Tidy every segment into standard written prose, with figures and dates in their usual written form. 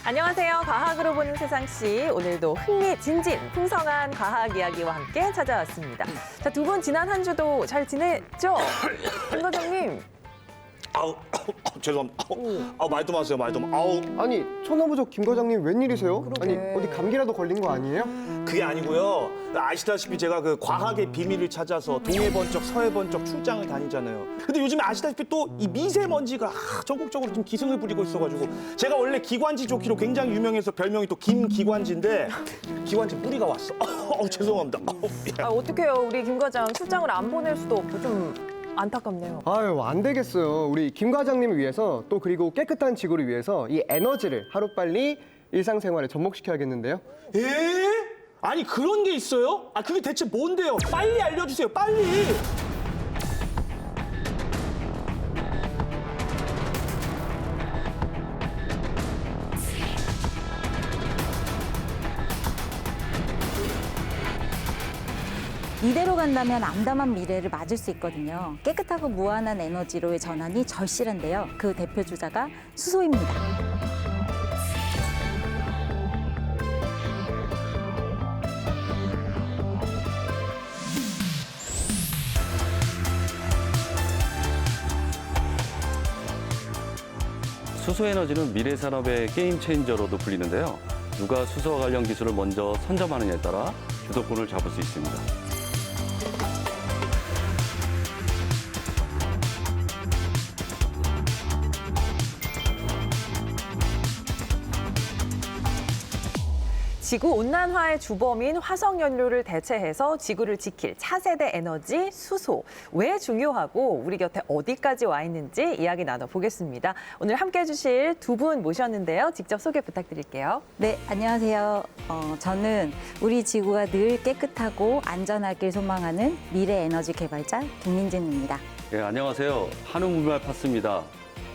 안녕하세요. 과학으로 보는 세상씨. 오늘도 흥미진진, 풍성한 과학 이야기와 함께 찾아왔습니다. 자, 두 분 지난 한 주도 잘 지냈죠? 김 과장님. 아우, 죄송합니다. 아우, 말도 마세요, 말도 마. 아우, 아니, 천하부족 김 과장님 웬일이세요? 그러게. 아니, 어디 감기라도 걸린 거 아니에요? 그게 아니고요. 아시다시피 제가 그 과학의 비밀을 찾아서 동해 번쩍, 서해 번쩍 출장을 다니잖아요. 근데 요즘에 아시다시피 또 이 미세먼지가 전국적으로 좀 기승을 부리고 있어가지고 제가 원래 기관지 좋기로 굉장히 유명해서 별명이 또 김기관지인데 기관지 뿌리가 왔어. 죄송합니다. 어떡해요. 우리 김 과장 출장을 안 보낼 수도 없고 좀 안타깝네요. 아유, 안 되겠어요. 우리 김 과장님을 위해서 또 그리고 깨끗한 지구를 위해서 이 에너지를 하루빨리 일상생활에 접목시켜야겠는데요. 에? 아니 그런 게 있어요? 아 그게 대체 뭔데요? 빨리 알려주세요, 빨리. 이대로 간다면 암담한 미래를 맞을 수 있거든요. 깨끗하고 무한한 에너지로의 전환이 절실한데요. 그 대표 주자가 수소입니다. 수소 에너지는 미래 산업의 게임 체인저로도 불리는데요. 누가 수소와 관련 기술을 먼저 선점하느냐에 따라 주도권을 잡을 수 있습니다. 지구 온난화의 주범인 화석 연료를 대체해서 지구를 지킬 차세대 에너지 수소. 왜 중요하고 우리 곁에 어디까지 와 있는지 이야기 나눠보겠습니다. 오늘 함께해 주실 두 분 모셨는데요. 직접 소개 부탁드릴게요. 네, 안녕하세요. 저는 우리 지구가 늘 깨끗하고 안전하길 소망하는 미래 에너지 개발자 김민진입니다. 예, 안녕하세요. 한우물말 팠습니다.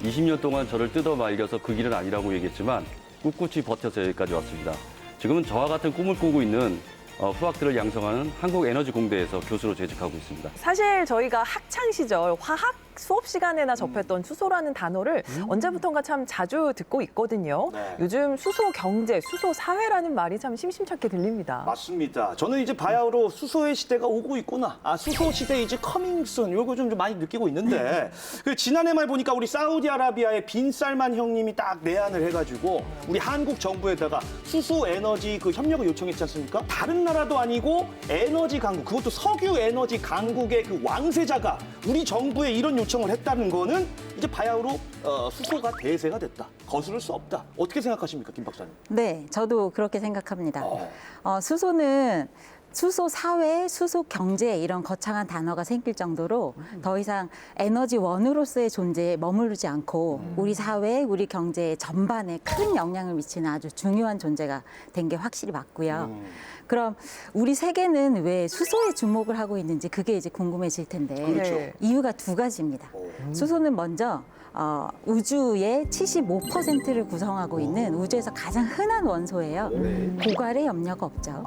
20년 동안 저를 뜯어 말려서 그 길은 아니라고 얘기했지만 꿋꿋이 버텨서 여기까지 왔습니다. 지금은 저와 같은 꿈을 꾸고 있는 후학들을 양성하는 한국에너지공대에서 교수로 재직하고 있습니다. 사실 저희가 학창 시절 화학 수업 시간에나 접했던 수소라는 단어를 언제부턴가 참 자주 듣고 있거든요. 네. 요즘 수소 경제, 수소 사회라는 말이 참 심심찮게 들립니다. 맞습니다. 저는 이제 바야흐로 수소의 시대가 오고 있구나. 아, 수소 시대 이제 커밍순. 요거 좀 많이 느끼고 있는데 그 지난해 말 보니까 우리 사우디아라비아의 빈 살만 형님이 딱 내한을 해가지고 우리 한국 정부에다가 수소 에너지 그 협력을 요청했지 않습니까? 다른 나라도 아니고 에너지 강국, 그것도 석유 에너지 강국의 그 왕세자가 우리 정부에 이런 요청을 했다는 거는 이제 바야흐로 수소가 대세가 됐다. 거스를 수 없다. 어떻게 생각하십니까, 김 박사님? 네, 저도 그렇게 생각합니다. 수소는 수소 사회, 수소 경제 이런 거창한 단어가 생길 정도로 더 이상 에너지 원으로서의 존재에 머무르지 않고 우리 사회, 우리 경제 전반에 큰 영향을 미치는 아주 중요한 존재가 된 게 확실히 맞고요. 그럼 우리 세계는 왜 수소에 주목을 하고 있는지 그게 이제 궁금해질 텐데 그렇죠. 이유가 두 가지입니다. 수소는 먼저 우주의 75%를 구성하고 있는 우주에서 가장 흔한 원소예요. 고갈의 염려가 없죠.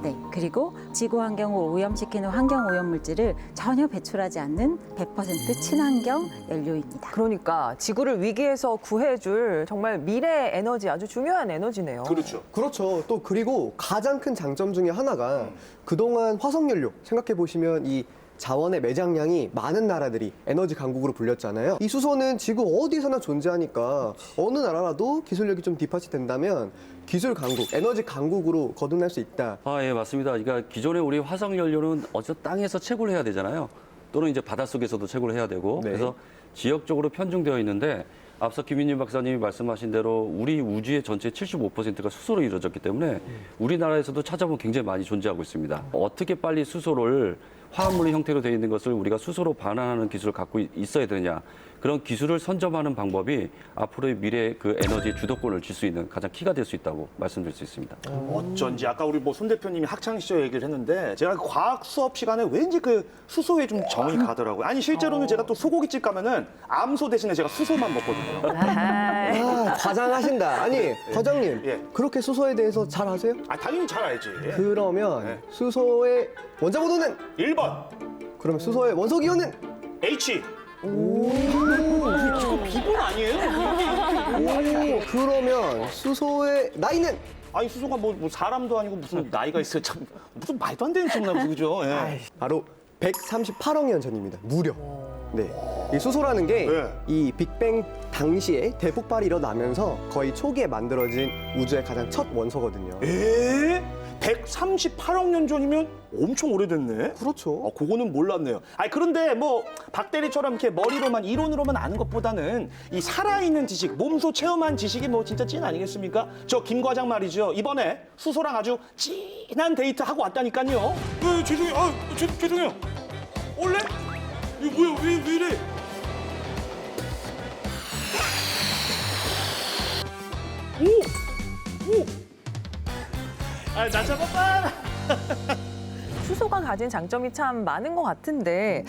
네, 그리고 지구 환경을 오염시키는 환경 오염 물질을 전혀 배출하지 않는 100% 친환경 연료입니다. 그러니까 지구를 위기에서 구해줄 정말 미래 에너지, 아주 중요한 에너지네요. 그렇죠. 그렇죠. 또 그리고 가장 큰 장점 중에 하나가 그동안 화석연료 생각해 보시면 이 자원의 매장량이 많은 나라들이 에너지 강국으로 불렸잖아요. 이 수소는 지구 어디서나 존재하니까 어느 나라라도 기술력이 좀 뒷받침 된다면 기술 강국, 에너지 강국으로 거듭날 수 있다. 아, 예, 맞습니다. 그러니까 기존에 우리 화석 연료는 어디서 땅에서 채굴을 해야 되잖아요. 또는 이제 바닷속에서도 채굴을 해야 되고. 네. 그래서 지역적으로 편중되어 있는데 앞서 김민진 박사님이 말씀하신 대로 우리 우주의 전체 75%가 수소로 이루어졌기 때문에 우리나라에서도 찾아보면 굉장히 많이 존재하고 있습니다. 어떻게 빨리 수소를 화합물의 형태로 되어 있는 것을 우리가 수소로 반환하는 기술을 갖고 있어야 되느냐. 그런 기술을 선점하는 방법이 앞으로의 미래 그 에너지 주도권을 줄 수 있는 가장 키가 될 수 있다고 말씀드릴 수 있습니다. 어쩐지 아까 우리 뭐 손 대표님이 학창 시절 얘기를 했는데 제가 그 과학 수업 시간에 왠지 그 수소에 좀 정이 가더라고요. 아니 실제로는 제가 또 소고기집 가면은 암소 대신에 제가 수소만 먹거든요. 아, 과장하신다. 아니, 과장님, 예. 그렇게 수소에 대해서 잘 아세요? 아 당연히 잘 알지. 그러면 네. 수소의 원자번호는? 1번 그럼 수소의 원소기호는? H. 이거 기본 아니에요? 그러면 수소의 나이는? 아니 수소가 뭐 사람도 아니고 무슨 나이가 있어요. 참 무슨 말도 안 되는 질문이죠, 그죠? 예. 바로 138억 년 전입니다. 무려. 네. 이 수소라는 게 이 네. 빅뱅 당시에 대폭발이 일어나면서 거의 초기에 만들어진 우주의 가장 첫 원소거든요. 138억 년 전이면 엄청 오래됐네. 그렇죠. 그거는 몰랐네요. 아니 그런데 뭐 박대리처럼 이렇게 머리로만 이론으로만 아는 것보다는 이 살아있는 지식, 몸소 체험한 지식이 뭐 진짜 찐 아니겠습니까? 저 김 과장 말이죠. 이번에 수소랑 아주 진한 데이트 하고 왔다니까요. 죄송해요. 죄송해요. 원래 이거 뭐야? 왜 이래? 오! 나 잠깐만. 수소가 가진 장점이 참 많은 것 같은데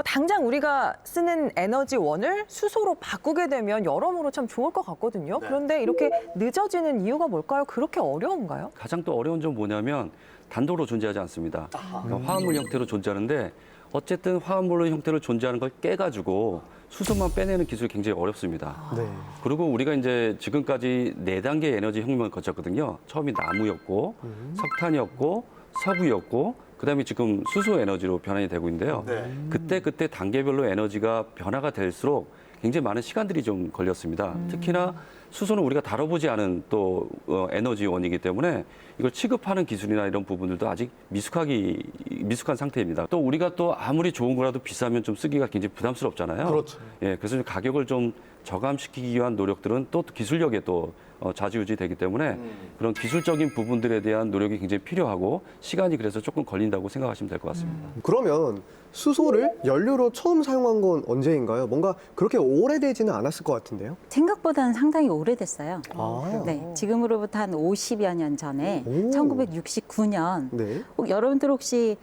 당장 우리가 쓰는 에너지원을 수소로 바꾸게 되면 여러모로 참 좋을 것 같거든요. 그런데 이렇게 늦어지는 이유가 뭘까요? 그렇게 어려운가요? 가장 또 어려운 점 뭐냐면 단도로 존재하지 않습니다. 그러니까 화합물 형태로 존재하는데 어쨌든 화합물 형태로 존재하는 걸 깨가지고 수소만 빼내는 기술이 굉장히 어렵습니다. 네. 그리고 우리가 이제 지금까지 4단계 에너지 혁명을 거쳤거든요. 처음이 나무였고, 석탄이었고, 석유였고, 그다음에 지금 수소 에너지로 변환이 되고 있는데요. 그때 단계별로 에너지가 변화가 될수록 굉장히 많은 시간들이 좀 걸렸습니다. 특히나 수소는 우리가 다뤄보지 않은 또 에너지원이기 때문에 이걸 취급하는 기술이나 이런 부분들도 아직 미숙한 상태입니다. 또 우리가 또 아무리 좋은 거라도 비싸면 좀 쓰기가 굉장히 부담스럽잖아요. 그렇죠. 예, 그래서 가격을 좀 저감시키기 위한 노력들은 또 기술력에 또 좌지우지 되기 때문에 그런 기술적인 부분들에 대한 노력이 굉장히 필요하고 시간이 그래서 조금 걸린다고 생각하시면 될 것 같습니다. 그러면 수소를 연료로 처음 사용한 건 언제인가요? 뭔가 그렇게 오래되지는 않았을 것 같은데요. 생각보다는 상당히 오래됐어요. 아. 네, 지금으로부터 한 50여 년 전에 오. 1969년 네. 여러분들 혹시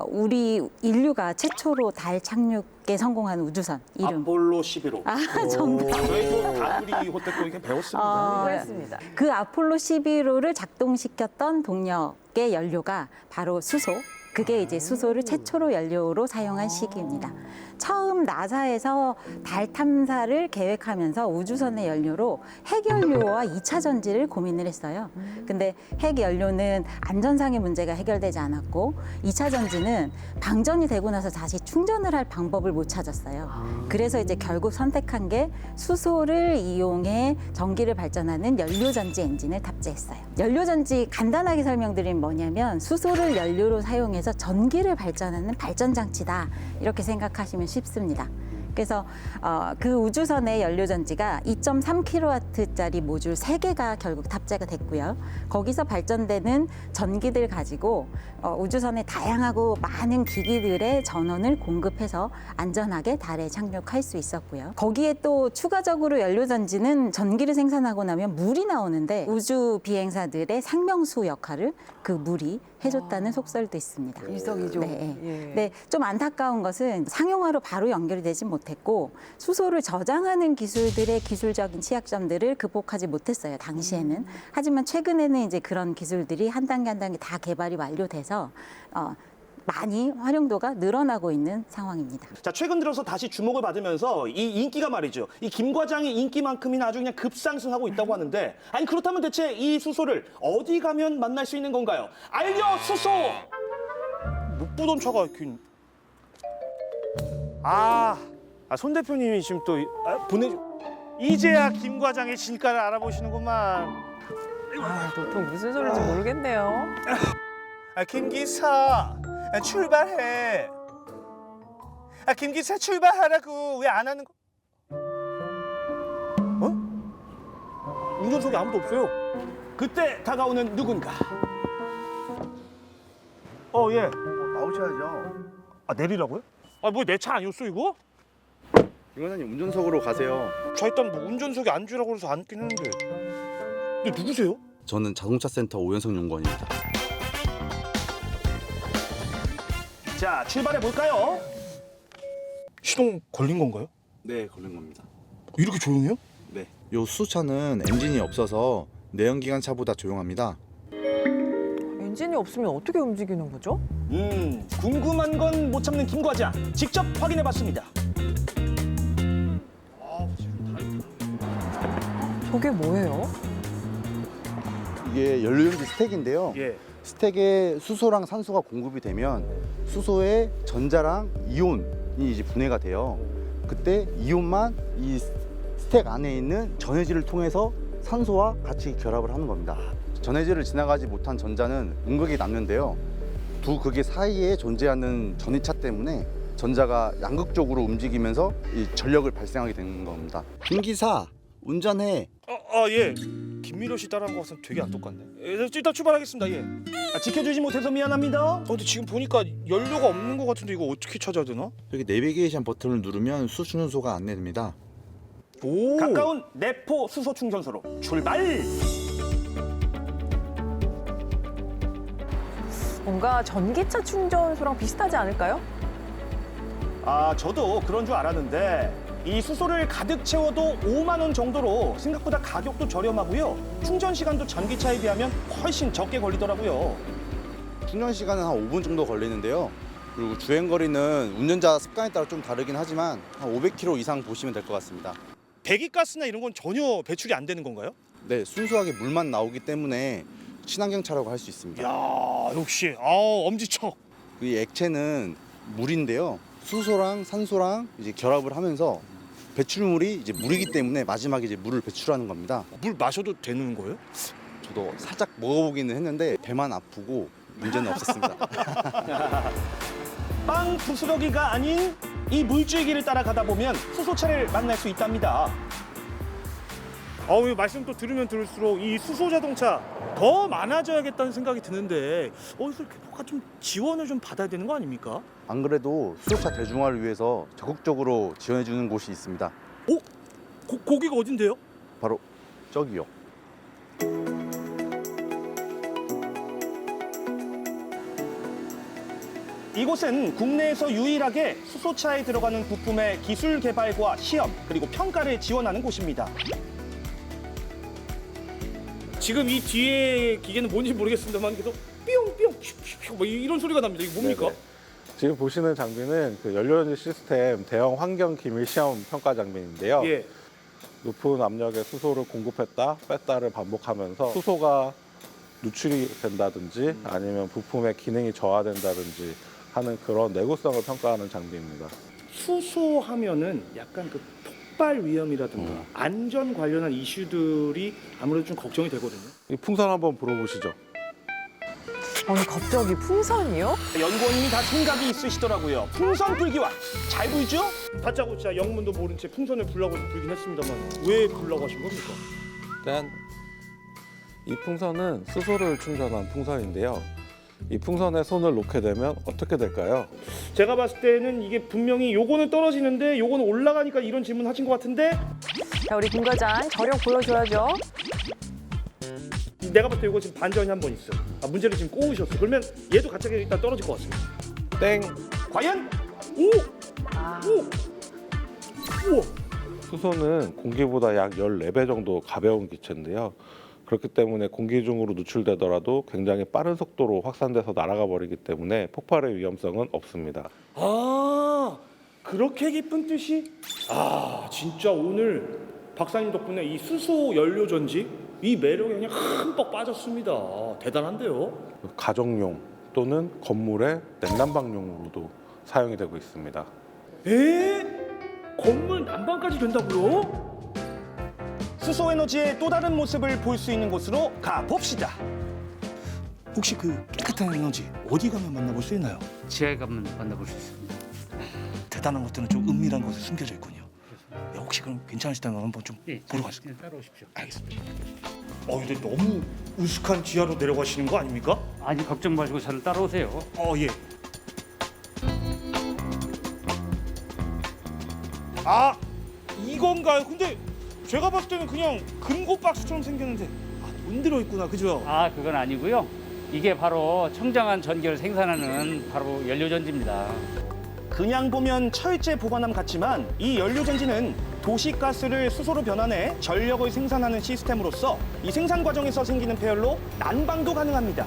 우리 인류가 최초로 달 착륙에 성공한 우주선 이름 아폴로 11호. 정답. 저희도 다구리 호텔 때 이렇게 배웠습니다. 그렇습니다. 그 아폴로 11호를 작동시켰던 동력의 연료가 바로 수소. 그게 이제 수소를 최초로 연료로 사용한 시기입니다. 처음 나사에서 달 탐사를 계획하면서 우주선의 연료로 핵연료와 2차 전지를 고민을 했어요. 근데 핵연료는 안전상의 문제가 해결되지 않았고 2차 전지는 방전이 되고 나서 다시 충전을 할 방법을 못 찾았어요. 그래서 이제 결국 선택한 게 수소를 이용해 전기를 발전하는 연료전지 엔진을 탑재했어요. 연료전지 간단하게 설명드리면 뭐냐면 수소를 연료로 사용해서 전기를 발전하는 발전장치다 이렇게 생각하시면 쉽습니다. 그래서 그 우주선의 연료전지가 2.3kW짜리 모듈 3개가 결국 탑재가 됐고요. 거기서 발전되는 전기들 가지고 우주선의 다양하고 많은 기기들의 전원을 공급해서 안전하게 달에 착륙할 수 있었고요. 거기에 또 추가적으로 연료전지는 전기를 생산하고 나면 물이 나오는데 우주 비행사들의 생명수 역할을 그 물이 해줬다는 속설도 있습니다. 일석이조. 네. 예. 네, 좀 안타까운 것은 상용화로 바로 연결이 되지 못했고 수소를 저장하는 기술들의 기술적인 취약점들을 극복하지 못했어요. 당시에는. 하지만 최근에는 이제 그런 기술들이 한 단계 한 단계 다 개발이 완료돼서 많이 활용도가 늘어나고 있는 상황입니다. 자, 최근 들어서 다시 주목을 받으면서 이 인기가 말이죠. 이 김 과장의 인기만큼이나 아주 그냥 급상승하고 있다고 하는데, 아니 그렇다면 대체 이 수소를 어디 가면 만날 수 있는 건가요? 알려 수소! 못 보던 차가 이렇게. 손 대표님이 지금 또 이제야 김 과장의 진가를 알아보시는구만. 보통 무슨 소리인지 모르겠네요. 김 기사 출발해. 김 기사 출발하라고 왜 안 하는 거? 운전석에 아무도 없어요. 그때 다가오는 누군가. 예. 나오셔야죠. 내리라고요? 뭐 내 차 아니었어 이거? 김 과장님 운전석으로 가세요. 자 일단 뭐 운전석에 앉으라고 해서 앉긴 했는데. 근데 누구세요? 저는 자동차 센터 오연석 연구원입니다. 자 출발해 볼까요? 시동 걸린 건가요? 네, 걸린 겁니다. 이렇게 조용해요? 네. 요 수소차는 엔진이 없어서 내연기관 차보다 조용합니다. 엔진이 없으면 어떻게 움직이는 거죠? 궁금한 건 못 참는 김 과장 직접 확인해 봤습니다. 저게 뭐예요? 이게 연료전지 스택인데요. 예. 스택에 수소랑 산소가 공급이 되면 수소에 전자랑 이온이 이제 분해가 돼요. 그때 이온만 이 스택 안에 있는 전해질을 통해서 산소와 같이 결합을 하는 겁니다. 전해질을 지나가지 못한 전자는 음극이 남는데요. 두 극의 사이에 존재하는 전이차 때문에 전자가 양극적으로 움직이면서 이 전력을 발생하게 되는 겁니다. 김기사, 운전해. 예. 김미려 씨 따라한 거 같으면 되게 안 똑같네. 일단 출발하겠습니다. 예. 지켜주지 못해서 미안합니다. 근데 지금 보니까 연료가 없는 것 같은데 이거 어떻게 찾아야 되나? 여기 내비게이션 버튼을 누르면 수충전소가 안내됩니다. 오. 가까운 내포 수소 충전소로 출발. 뭔가 전기차 충전소랑 비슷하지 않을까요? 저도 그런 줄 알았는데 이 수소를 가득 채워도 5만 원 정도로 생각보다 가격도 저렴하고요. 충전 시간도 전기차에 비하면 훨씬 적게 걸리더라고요. 충전 시간은 한 5분 정도 걸리는데요. 그리고 주행 거리는 운전자 습관에 따라 좀 다르긴 하지만 한 500km 이상 보시면 될 것 같습니다. 배기가스나 이런 건 전혀 배출이 안 되는 건가요? 네, 순수하게 물만 나오기 때문에 친환경 차라고 할 수 있습니다. 야, 역시 엄지척. 이 액체는 물인데요. 수소랑 산소랑 이제 결합을 하면서 배출물이 이제 물이기 때문에 마지막에 이제 물을 배출하는 겁니다. 물 마셔도 되는 거예요? 저도 살짝 먹어보기는 했는데 배만 아프고 문제는 없었습니다. 빵 부스러기가 아닌 이 물줄기를 따라가다 보면 수소차를 만날 수 있답니다. 말씀 또 들으면 들을수록 이 수소 자동차 더 많아져야겠다는 생각이 드는데 이렇게 뭔가 좀 지원을 좀 받아야 되는 거 아닙니까? 안 그래도 수소차 대중화를 위해서 적극적으로 지원해주는 곳이 있습니다. 거기가 어딘데요? 바로 저기요. 이곳은 국내에서 유일하게 수소차에 들어가는 부품의 기술 개발과 시험 그리고 평가를 지원하는 곳입니다. 지금 이 뒤에 기계는 뭔지 모르겠습니다만 계속 삐용삐용 퓨퓨퓨 뭐 이런 소리가 납니다. 이게 뭡니까? 네네. 지금 보시는 장비는 그 연료전지 시스템 대형 환경 기밀 시험 평가 장비인데요. 예. 높은 압력의 수소를 공급했다 뺐다를 반복하면서 수소가 누출이 된다든지 아니면 부품의 기능이 저하된다든지 하는 그런 내구성을 평가하는 장비입니다. 수소 하면은 약간 그 폭발 위험이라든가 안전 관련한 이슈들이 아무래도 좀 걱정이 되거든요. 이 풍선 한번 불어보시죠. 아니 갑자기 풍선이요? 연구원님이 다 생각이 있으시더라고요. 풍선 불기와 잘 불죠? 다짜고짜 영문도 모른 채 풍선을 불라고 불긴 했습니다만 왜 불라고 하신 겁니까? 일단 이 풍선은 수소를 충전한 풍선인데요. 이 풍선에 손을 놓게 되면 어떻게 될까요? 제가 봤을 때는 이게 분명히 요거는 떨어지는데 요거는 올라가니까 이런 질문 하신 것 같은데 자, 우리 김 과장 저력 보여줘야죠. 내가 봤을 때 요거 지금 반전이 한 번 있어. 문제를 지금 꼬우셨어. 그러면 얘도 갑자기 일단 떨어질 것 같습니다. 땡! 과연? 오! 우와! 수소는 공기보다 약 14배 정도 가벼운 기체인데요. 그렇기 때문에 공기 중으로 누출되더라도 굉장히 빠른 속도로 확산돼서 날아가 버리기 때문에 폭발의 위험성은 없습니다. 그렇게 깊은 뜻이? 진짜 오늘 박사님 덕분에 이 수소 연료 전지 이 매력에 그냥 흠뻑 빠졌습니다. 대단한데요? 가정용 또는 건물의 냉난방용으로도 사용이 되고 있습니다. 건물 난방까지 된다고요? 수소 에너지의 또 다른 모습을 볼 수 있는 곳으로 가봅시다. 혹시 그 깨끗한 에너지 어디 가면 만나볼 수 있나요? 지하에 가면 만나볼 수 있습니다. 대단한 것들은 좀 은밀한 곳에 숨겨져 있군요. 혹시 그럼 괜찮으시다면 한번 좀 보러 가실까요? 네, 따라오십시오. 알겠습니다. 근데 너무 우스한 지하로 내려가시는 거 아닙니까? 아니 걱정 마시고 저를 따라오세요. 예. 이건가요? 근데 제가 봤을 때는 그냥 금고 박스처럼 생겼는데 돈 들어있구나, 그죠? 그건 아니고요. 이게 바로 청정한 전기를 생산하는 바로 연료전지입니다. 그냥 보면 철제 보관함 같지만 이 연료전지는 도시가스를 수소로 변환해 전력을 생산하는 시스템으로서 이 생산 과정에서 생기는 폐열로 난방도 가능합니다.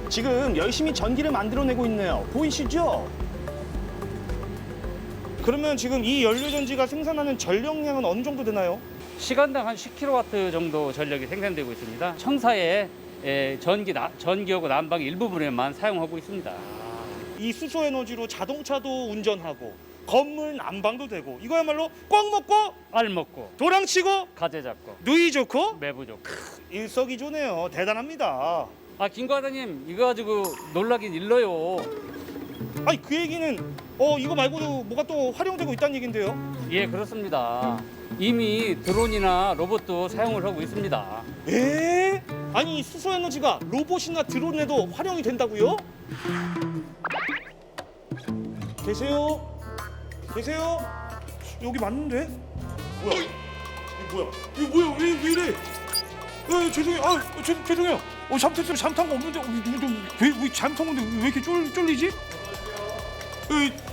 지금 열심히 전기를 만들어내고 있네요. 보이시죠? 그러면 지금 이 연료전지가 생산하는 전력량은 어느 정도 되나요? 시간당 한 10kW 정도 전력이 생산되고 있습니다. 청사에 전기하고 난방 일부분에만 사용하고 있습니다. 이 수소 에너지로 자동차도 운전하고 건물 난방도 되고 이거야말로 꽉 먹고 알 먹고 도랑치고 가재 잡고 누이 좋고 매부 좋고. 일석이조네요. 대단합니다. 아, 김 과장님 이거 가지고 놀라긴 일러요. 아니 그 얘기는 이거 말고도 뭐가 또 활용되고 있다는 얘긴데요. 예, 그렇습니다. 이미 드론이나 로봇도 사용을 하고 있습니다. 에? 아니 이 수소 에너지가 로봇이나 드론에도 활용이 된다고요? 계세요? 계세요? 여기 맞는데? 뭐야? 이거 뭐야? 이거 뭐야? 왜 이래? 죄송해요. 죄송해요. 잠탄 거 없는데 왜 잠탄 건데 왜 이렇게 쫄리지?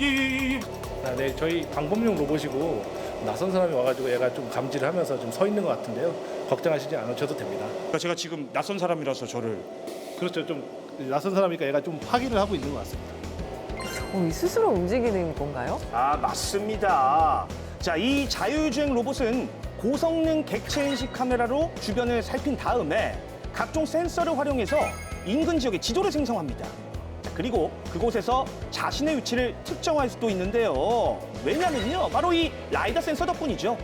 예. 네, 저희 방범용 로봇이고 낯선 사람이 와가지고 얘가 좀 감지를 하면서 좀 서 있는 것 같은데요. 걱정하시지 않으셔도 됩니다. 제가 지금 낯선 사람이라서 저를 그렇죠. 좀 낯선 사람이니까 얘가 좀 확인을 하고 있는 것 같습니다. 이 스스로 움직이는 건가요? 아, 맞습니다. 자, 이 자율주행 로봇은 고성능 객체 인식 카메라로 주변을 살핀 다음에 각종 센서를 활용해서 인근 지역에 지도를 생성합니다. 자, 그리고 그곳에서 자신의 위치를 특정할 수도 있는데요. 왜냐면요, 바로 이 라이다 센서 덕분이죠.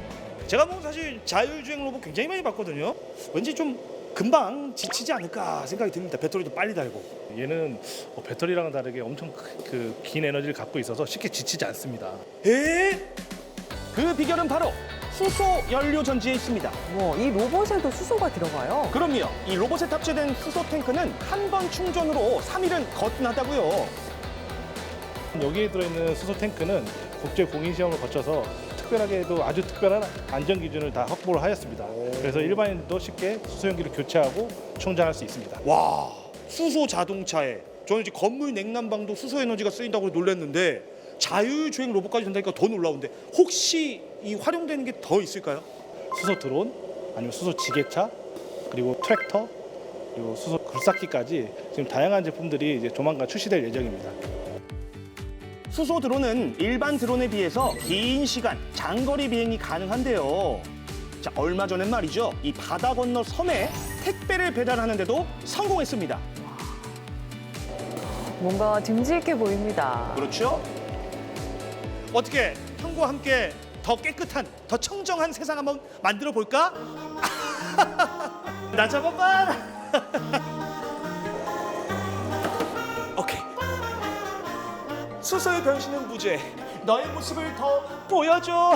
제가 뭐 사실 자율주행 로봇 굉장히 많이 봤거든요. 왠지 좀 금방 지치지 않을까 생각이 듭니다. 배터리도 빨리 달고. 얘는 배터리랑은 다르게 엄청 긴 에너지를 갖고 있어서 쉽게 지치지 않습니다. 그 비결은 바로 수소 연료 전지에 있습니다. 이 로봇에도 수소가 들어가요. 그럼요. 이 로봇에 탑재된 수소 탱크는 한 번 충전으로 3일은 거뜬하다고요. 여기에 들어있는 수소 탱크는 국제 공인 시험을 거쳐서 특별하게도 아주 특별한 안전 기준을 다 확보를 하였습니다. 그래서 일반인도 쉽게 수소용기를 교체하고 충전할 수 있습니다. 와, 수소 자동차에 저는 이제 건물 냉난방도 수소 에너지가 쓰인다고 놀랐는데 자율주행 로봇까지 된다니까 더 놀라운데 혹시 이 활용되는 게 더 있을까요? 수소 드론, 아니면 수소 지게차, 그리고 트랙터, 그리고 수소 굴삭기까지 지금 다양한 제품들이 이제 조만간 출시될 예정입니다. 수소 드론은 일반 드론에 비해서 긴 시간 장거리 비행이 가능한데요. 자, 얼마 전엔 말이죠. 이 바다 건너 섬에 택배를 배달하는데도 성공했습니다. 뭔가 듬직해 보입니다. 그렇죠? 어떻게 형과 함께 더 깨끗한, 더 청정한 세상 한번 만들어 볼까? 나 잡아봐. 오케이. 수소의 변신은 무죄. 너의 모습을 더 보여줘.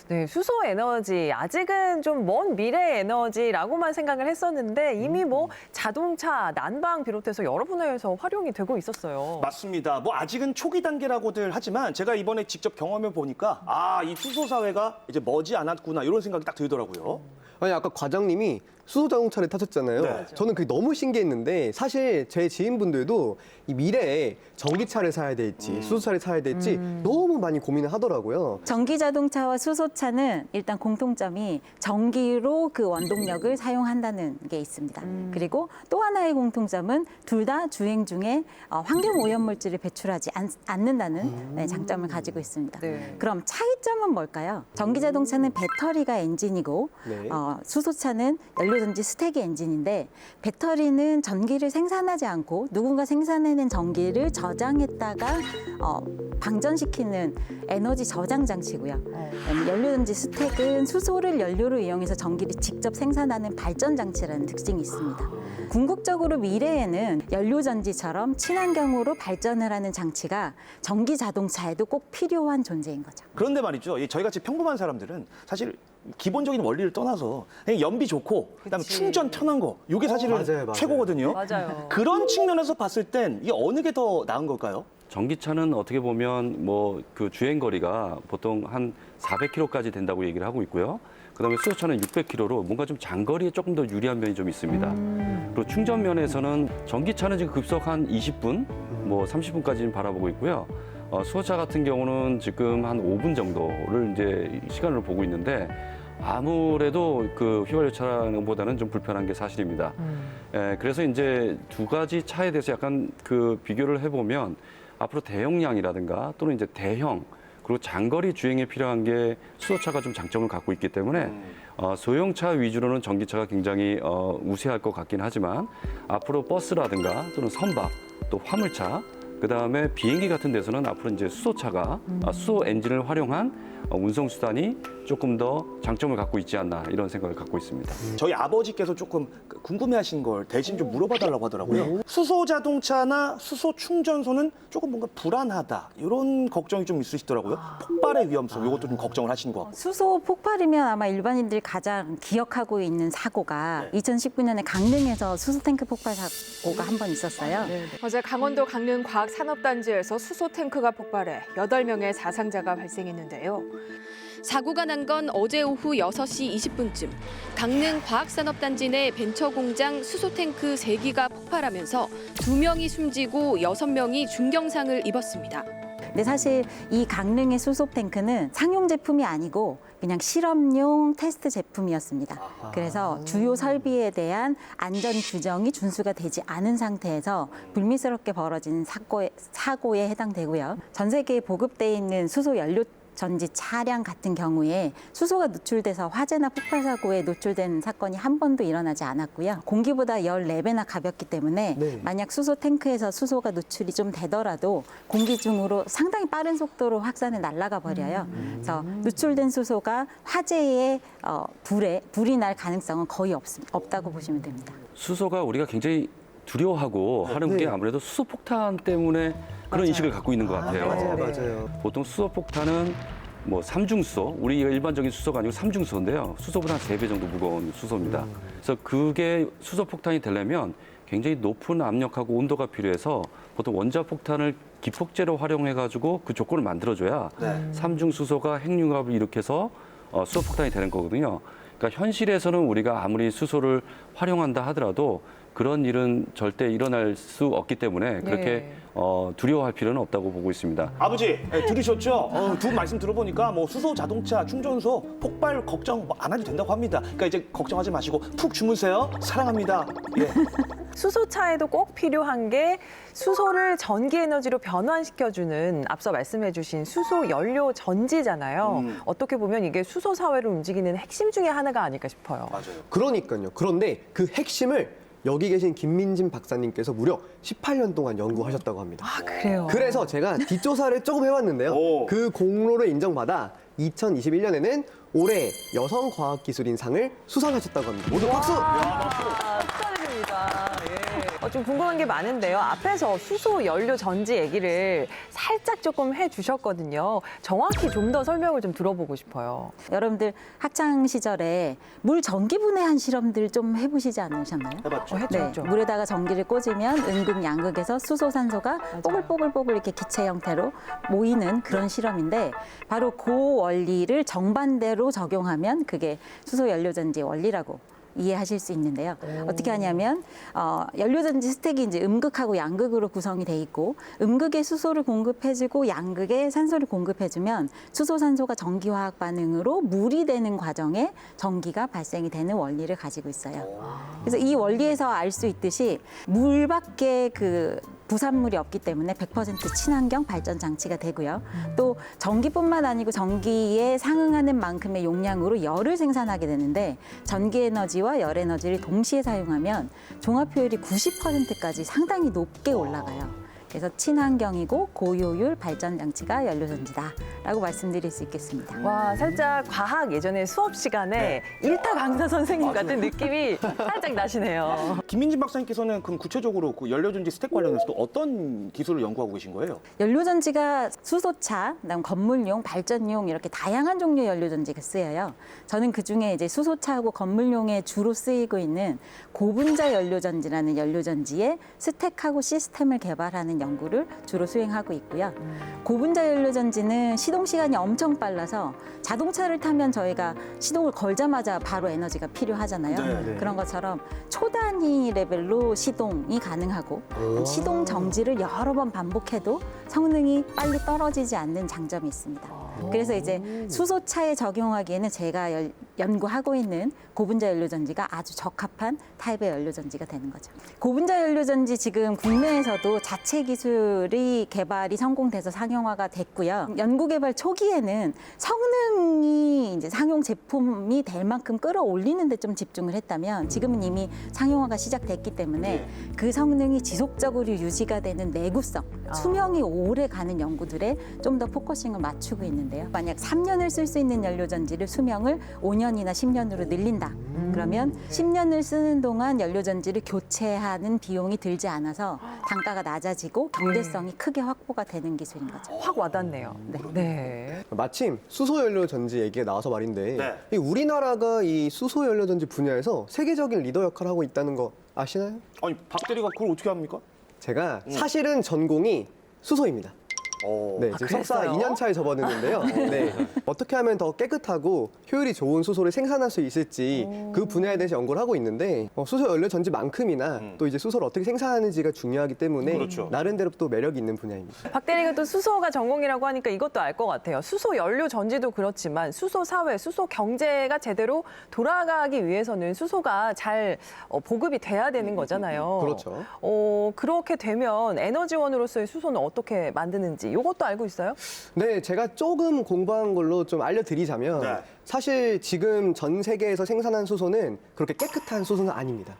네, 수소 에너지 아직은 좀 먼 미래의 에너지라고만 생각을 했었는데 이미 자동차, 난방 비롯해서 여러 분야에서 활용이 되고 있었어요. 맞습니다. 아직은 초기 단계라고들 하지만 제가 이번에 직접 경험해 보니까 이 수소 사회가 이제 머지 않았구나 이런 생각이 딱 들더라고요. 아니 아까 과장님이 수소 자동차를 타셨잖아요. 네. 저는 그게 너무 신기했는데 사실 제 지인분들도 이 미래에 전기차를 사야 될지 수소차를 사야 될지 너무 많이 고민을 하더라고요. 전기 자동차와 수소차는 일단 공통점이 전기로 그 원동력을 사용한다는 게 있습니다. 그리고 또 하나의 공통점은 둘 다 주행 중에 환경 오염 물질을 배출하지 않는다는 장점을 가지고 있습니다. 네. 그럼 차이점은 뭘까요? 전기 자동차는 배터리가 엔진이고 네. 수소차는 연료전지 스택이 엔진인데 배터리는 전기를 생산하지 않고 누군가 생산해낸 전기를 저장했다가 방전시키는 에너지 저장 장치고요. 연료전지 스택은 수소를 연료로 이용해서 전기를 직접 생산하는 발전 장치라는 특징이 있습니다. 궁극적으로 미래에는 연료전지처럼 친환경으로 발전을 하는 장치가 전기 자동차에도 꼭 필요한 존재인 거죠. 그런데 말이죠. 저희같이 평범한 사람들은 사실 기본적인 원리를 떠나서 그냥 연비 좋고 그다음에 그치. 충전 편한 거 이게 사실은 맞아요. 최고거든요. 맞아요. 그런 측면에서 봤을 땐 이게 어느 게 더 나은 걸까요? 전기차는 어떻게 보면 그 주행 거리가 보통 한 400km까지 된다고 얘기를 하고 있고요. 그다음에 수소차는 600km로 뭔가 좀 장거리에 조금 더 유리한 면이 좀 있습니다. 그리고 충전 면에서는 전기차는 지금 급속 한 20분, 30분까지는 바라보고 있고요. 수소차 같은 경우는 지금 한 5분 정도를 이제 시간을 보고 있는데 아무래도 그 휘발유 차량보다는 좀 불편한 게 사실입니다. 그래서 이제 두 가지 차에 대해서 약간 그 비교를 해보면 앞으로 대용량이라든가 또는 이제 대형 그리고 장거리 주행에 필요한 게 수소차가 좀 장점을 갖고 있기 때문에 소형차 위주로는 전기차가 굉장히 우세할 것 같긴 하지만 앞으로 버스라든가 또는 선박 또 화물차 그다음에 비행기 같은 데서는 앞으로 이제 수소차가 수소 엔진을 활용한 운송 수단이 조금 더 장점을 갖고 있지 않나 이런 생각을 갖고 있습니다. 저희 아버지께서 조금 궁금해하신 걸 대신 좀 물어봐달라고 하더라고요. 수소 자동차나 수소 충전소는 조금 뭔가 불안하다 이런 걱정이 좀 있으시더라고요. 폭발의 위험성 이것도 좀 걱정을 하시는 것 같고. 수소 폭발이면 아마 일반인들이 가장 기억하고 있는 사고가 2019년에 강릉에서 수소 탱크 폭발 사고가 한 번 있었어요. 어제 강원도 강릉 과학산업단지에서 수소 탱크가 폭발해 8명의 사상자가 발생했는데요. 사고가 난 건 어제 오후 6시 20분쯤 강릉 과학산업단지 내 벤처공장 수소탱크 3기가 폭발하면서 2명이 숨지고 6명이 중경상을 입었습니다. 근데 사실 이 강릉의 수소 탱크는 상용 제품이 아니고 그냥 실험용 테스트 제품이었습니다. 그래서 주요 설비에 대한 안전 규정이 준수가 되지 않은 상태에서 불미스럽게 벌어진 사고에 해당되고요. 전 세계에 보급돼 있는 수소 연료 전지 차량 같은 경우에 수소가 누출돼서 화재나 폭발 사고에 노출된 사건이 한 번도 일어나지 않았고요. 공기보다 14배나 가볍기 때문에 만약 수소 탱크에서 수소가 노출이 좀 되더라도 공기 중으로 상당히 빠른 속도로 확산해 날아가 버려요. 그래서 누출된 수소가 화재의 불이 날 가능성은 거의 없다고 보시면 됩니다. 수소가 우리가 굉장히 두려워하고 하는 게 아무래도 수소폭탄 때문에 그런 인식을 갖고 있는 것 같아요. 맞아요. 보통 수소폭탄은 뭐 삼중수소, 우리 일반적인 수소가 아니고 삼중수소인데요. 수소보다 한 3배 정도 무거운 수소입니다. 그래서 그게 수소폭탄이 되려면 굉장히 높은 압력하고 온도가 필요해서 보통 원자폭탄을 기폭제로 활용해가지고 그 조건을 만들어줘야 삼중수소가 핵융합을 일으켜서 수소폭탄이 되는 거거든요. 그러니까 현실에서는 우리가 아무리 수소를 활용한다 하더라도 그런 일은 절대 일어날 수 없기 때문에 그렇게 두려워할 필요는 없다고 보고 있습니다. 아버지 들으셨죠? 두 분 말씀 들어보니까 뭐 수소 자동차 충전소 폭발 걱정 안 해도 된다고 합니다. 그러니까 이제 걱정하지 마시고 푹 주무세요. 사랑합니다. 예. 수소차에도 꼭 필요한 게 수소를 전기 에너지로 변환시켜주는 앞서 말씀해주신 수소 연료 전지잖아요. 어떻게 보면 이게 수소 사회를 움직이는 핵심 중에 하나가 아닐까 싶어요. 맞아요. 그러니까요. 그런데 그 핵심을 여기 계신 김민진 박사님께서 무려 18년 동안 연구하셨다고 합니다. 아, 그래요? 그래서 제가 뒷조사를 조금 해봤는데요. 오. 그 공로를 인정받아 2021년에는 올해 여성과학기술인상을 수상하셨다고 합니다. 모두 박수! 축하드립니다. 좀 궁금한 게 많은데요. 앞에서 수소 연료 전지 얘기를 살짝 조금 해주셨거든요. 정확히 좀 더 설명을 좀 들어보고 싶어요. 여러분들 학창 시절에 물 전기 분해한 실험들 좀 해보시지 않으셨나요? 해봤죠. 했죠. 물에다가 전기를 꽂으면 음극, 양극에서 수소, 산소가 뽀글뽀글뽀글 이렇게 기체 형태로 모이는 그런 실험인데 바로 그 원리를 정반대로 적용하면 그게 수소 연료전지의 원리라고 이해하실 수 있는데요. 어떻게 하냐면 연료전지 스택이 이제 음극하고 양극으로 구성이 돼 있고 음극에 수소를 공급해주고 양극에 산소를 공급해주면 수소, 산소가 전기화학 반응으로 물이 되는 과정에 전기가 발생이 되는 원리를 가지고 있어요. 그래서 이 원리에서 알 수 있듯이 물밖에 그 부산물이 없기 때문에 100% 친환경 발전 장치가 되고요. 또 전기뿐만 아니고 전기에 상응하는 만큼의 용량으로 열을 생산하게 되는데 전기 에너지와 열 에너지를 동시에 사용하면 종합 효율이 90%까지 상당히 높게 올라가요. 그래서 친환경이고 고효율 발전 장치가 연료전지다라고 말씀드릴 수 있겠습니다. 와, 살짝 과학 예전에 수업 시간에 일타 강사 선생님 같은 느낌이 살짝 나시네요. 김민진 박사님께서는 그럼 구체적으로 그 연료전지 스택 관련해서 또 어떤 기술을 연구하고 계신 거예요? 연료전지가 수소차, 그다음 건물용, 발전용 이렇게 다양한 종류의 연료전지가 쓰여요. 저는 그중에 이제 수소차하고 건물용에 주로 쓰이고 있는 고분자 연료전지라는 연료전지의 스택하고 시스템을 개발하는 연구를 주로 수행하고 있고요. 고분자 연료전지는 시동 시간이 엄청 빨라서 자동차를 타면 저희가 시동을 걸자마자 바로 에너지가 필요하잖아요. 그런 것처럼 초단위 레벨로 시동이 가능하고 시동 정지를 여러 번 반복해도 성능이 빨리 떨어지지 않는 장점이 있습니다. 그래서 이제 수소차에 적용하기에는 제가 연구하고 있는 고분자 연료전지가 아주 적합한 타입의 연료전지가 되는 거죠. 고분자 연료전지 지금 국내에서도 자체 기술이 개발이 성공돼서 상용화가 됐고요. 연구개발 초기에는 성능이 이제 상용 제품이 될 만큼 끌어올리는 데 좀 집중을 했다면 지금은 이미 상용화가 시작됐기 때문에 그 성능이 지속적으로 유지가 되는 내구성, 수명이 오래 가는 연구들에 좀 더 포커싱을 맞추고 있는데요. 만약 3년을 쓸 수 있는 연료전지를 수명을 5년이나 10년으로 늘린다. 그러면 10년을 쓰는 동안 연료전지를 교체하는 비용이 들지 않아서 단가가 낮아지고 경제성이 크게 확보가 되는 기술인 거죠. 확 와닿네요. 네. 마침 수소연료전지 얘기가 나와서 말인데 네. 이 우리나라가 이 수소연료전지 분야에서 세계적인 리더 역할을 하고 있다는 거 아시나요? 아니 박 대리가 그걸 어떻게 합니까? 제가 사실은 전공이 수소입니다. 네, 지금 석사 그랬어요? 2년 차에 접어드는데요. 네, 어떻게 하면 더 깨끗하고 효율이 좋은 수소를 생산할 수 있을지 그 분야에 대해서 연구를 하고 있는데 수소 연료 전지만큼이나 또 이제 수소를 어떻게 생산하는지가 중요하기 때문에 그렇죠. 나름대로 또 매력이 있는 분야입니다. 박 대리가 또 수소가 전공이라고 하니까 이것도 알 것 같아요. 수소 연료 전지도 그렇지만 수소 사회, 수소 경제가 제대로 돌아가기 위해서는 수소가 잘 보급이 돼야 되는 거잖아요. 그렇죠. 그렇게 되면 에너지원으로서의 수소는 어떻게 만드는지 이것도 알고 있어요? 네, 제가 조금 공부한 걸로 좀 알려드리자면 네. 사실 지금 전 세계에서 생산한 수소는 그렇게 깨끗한 수소는 아닙니다.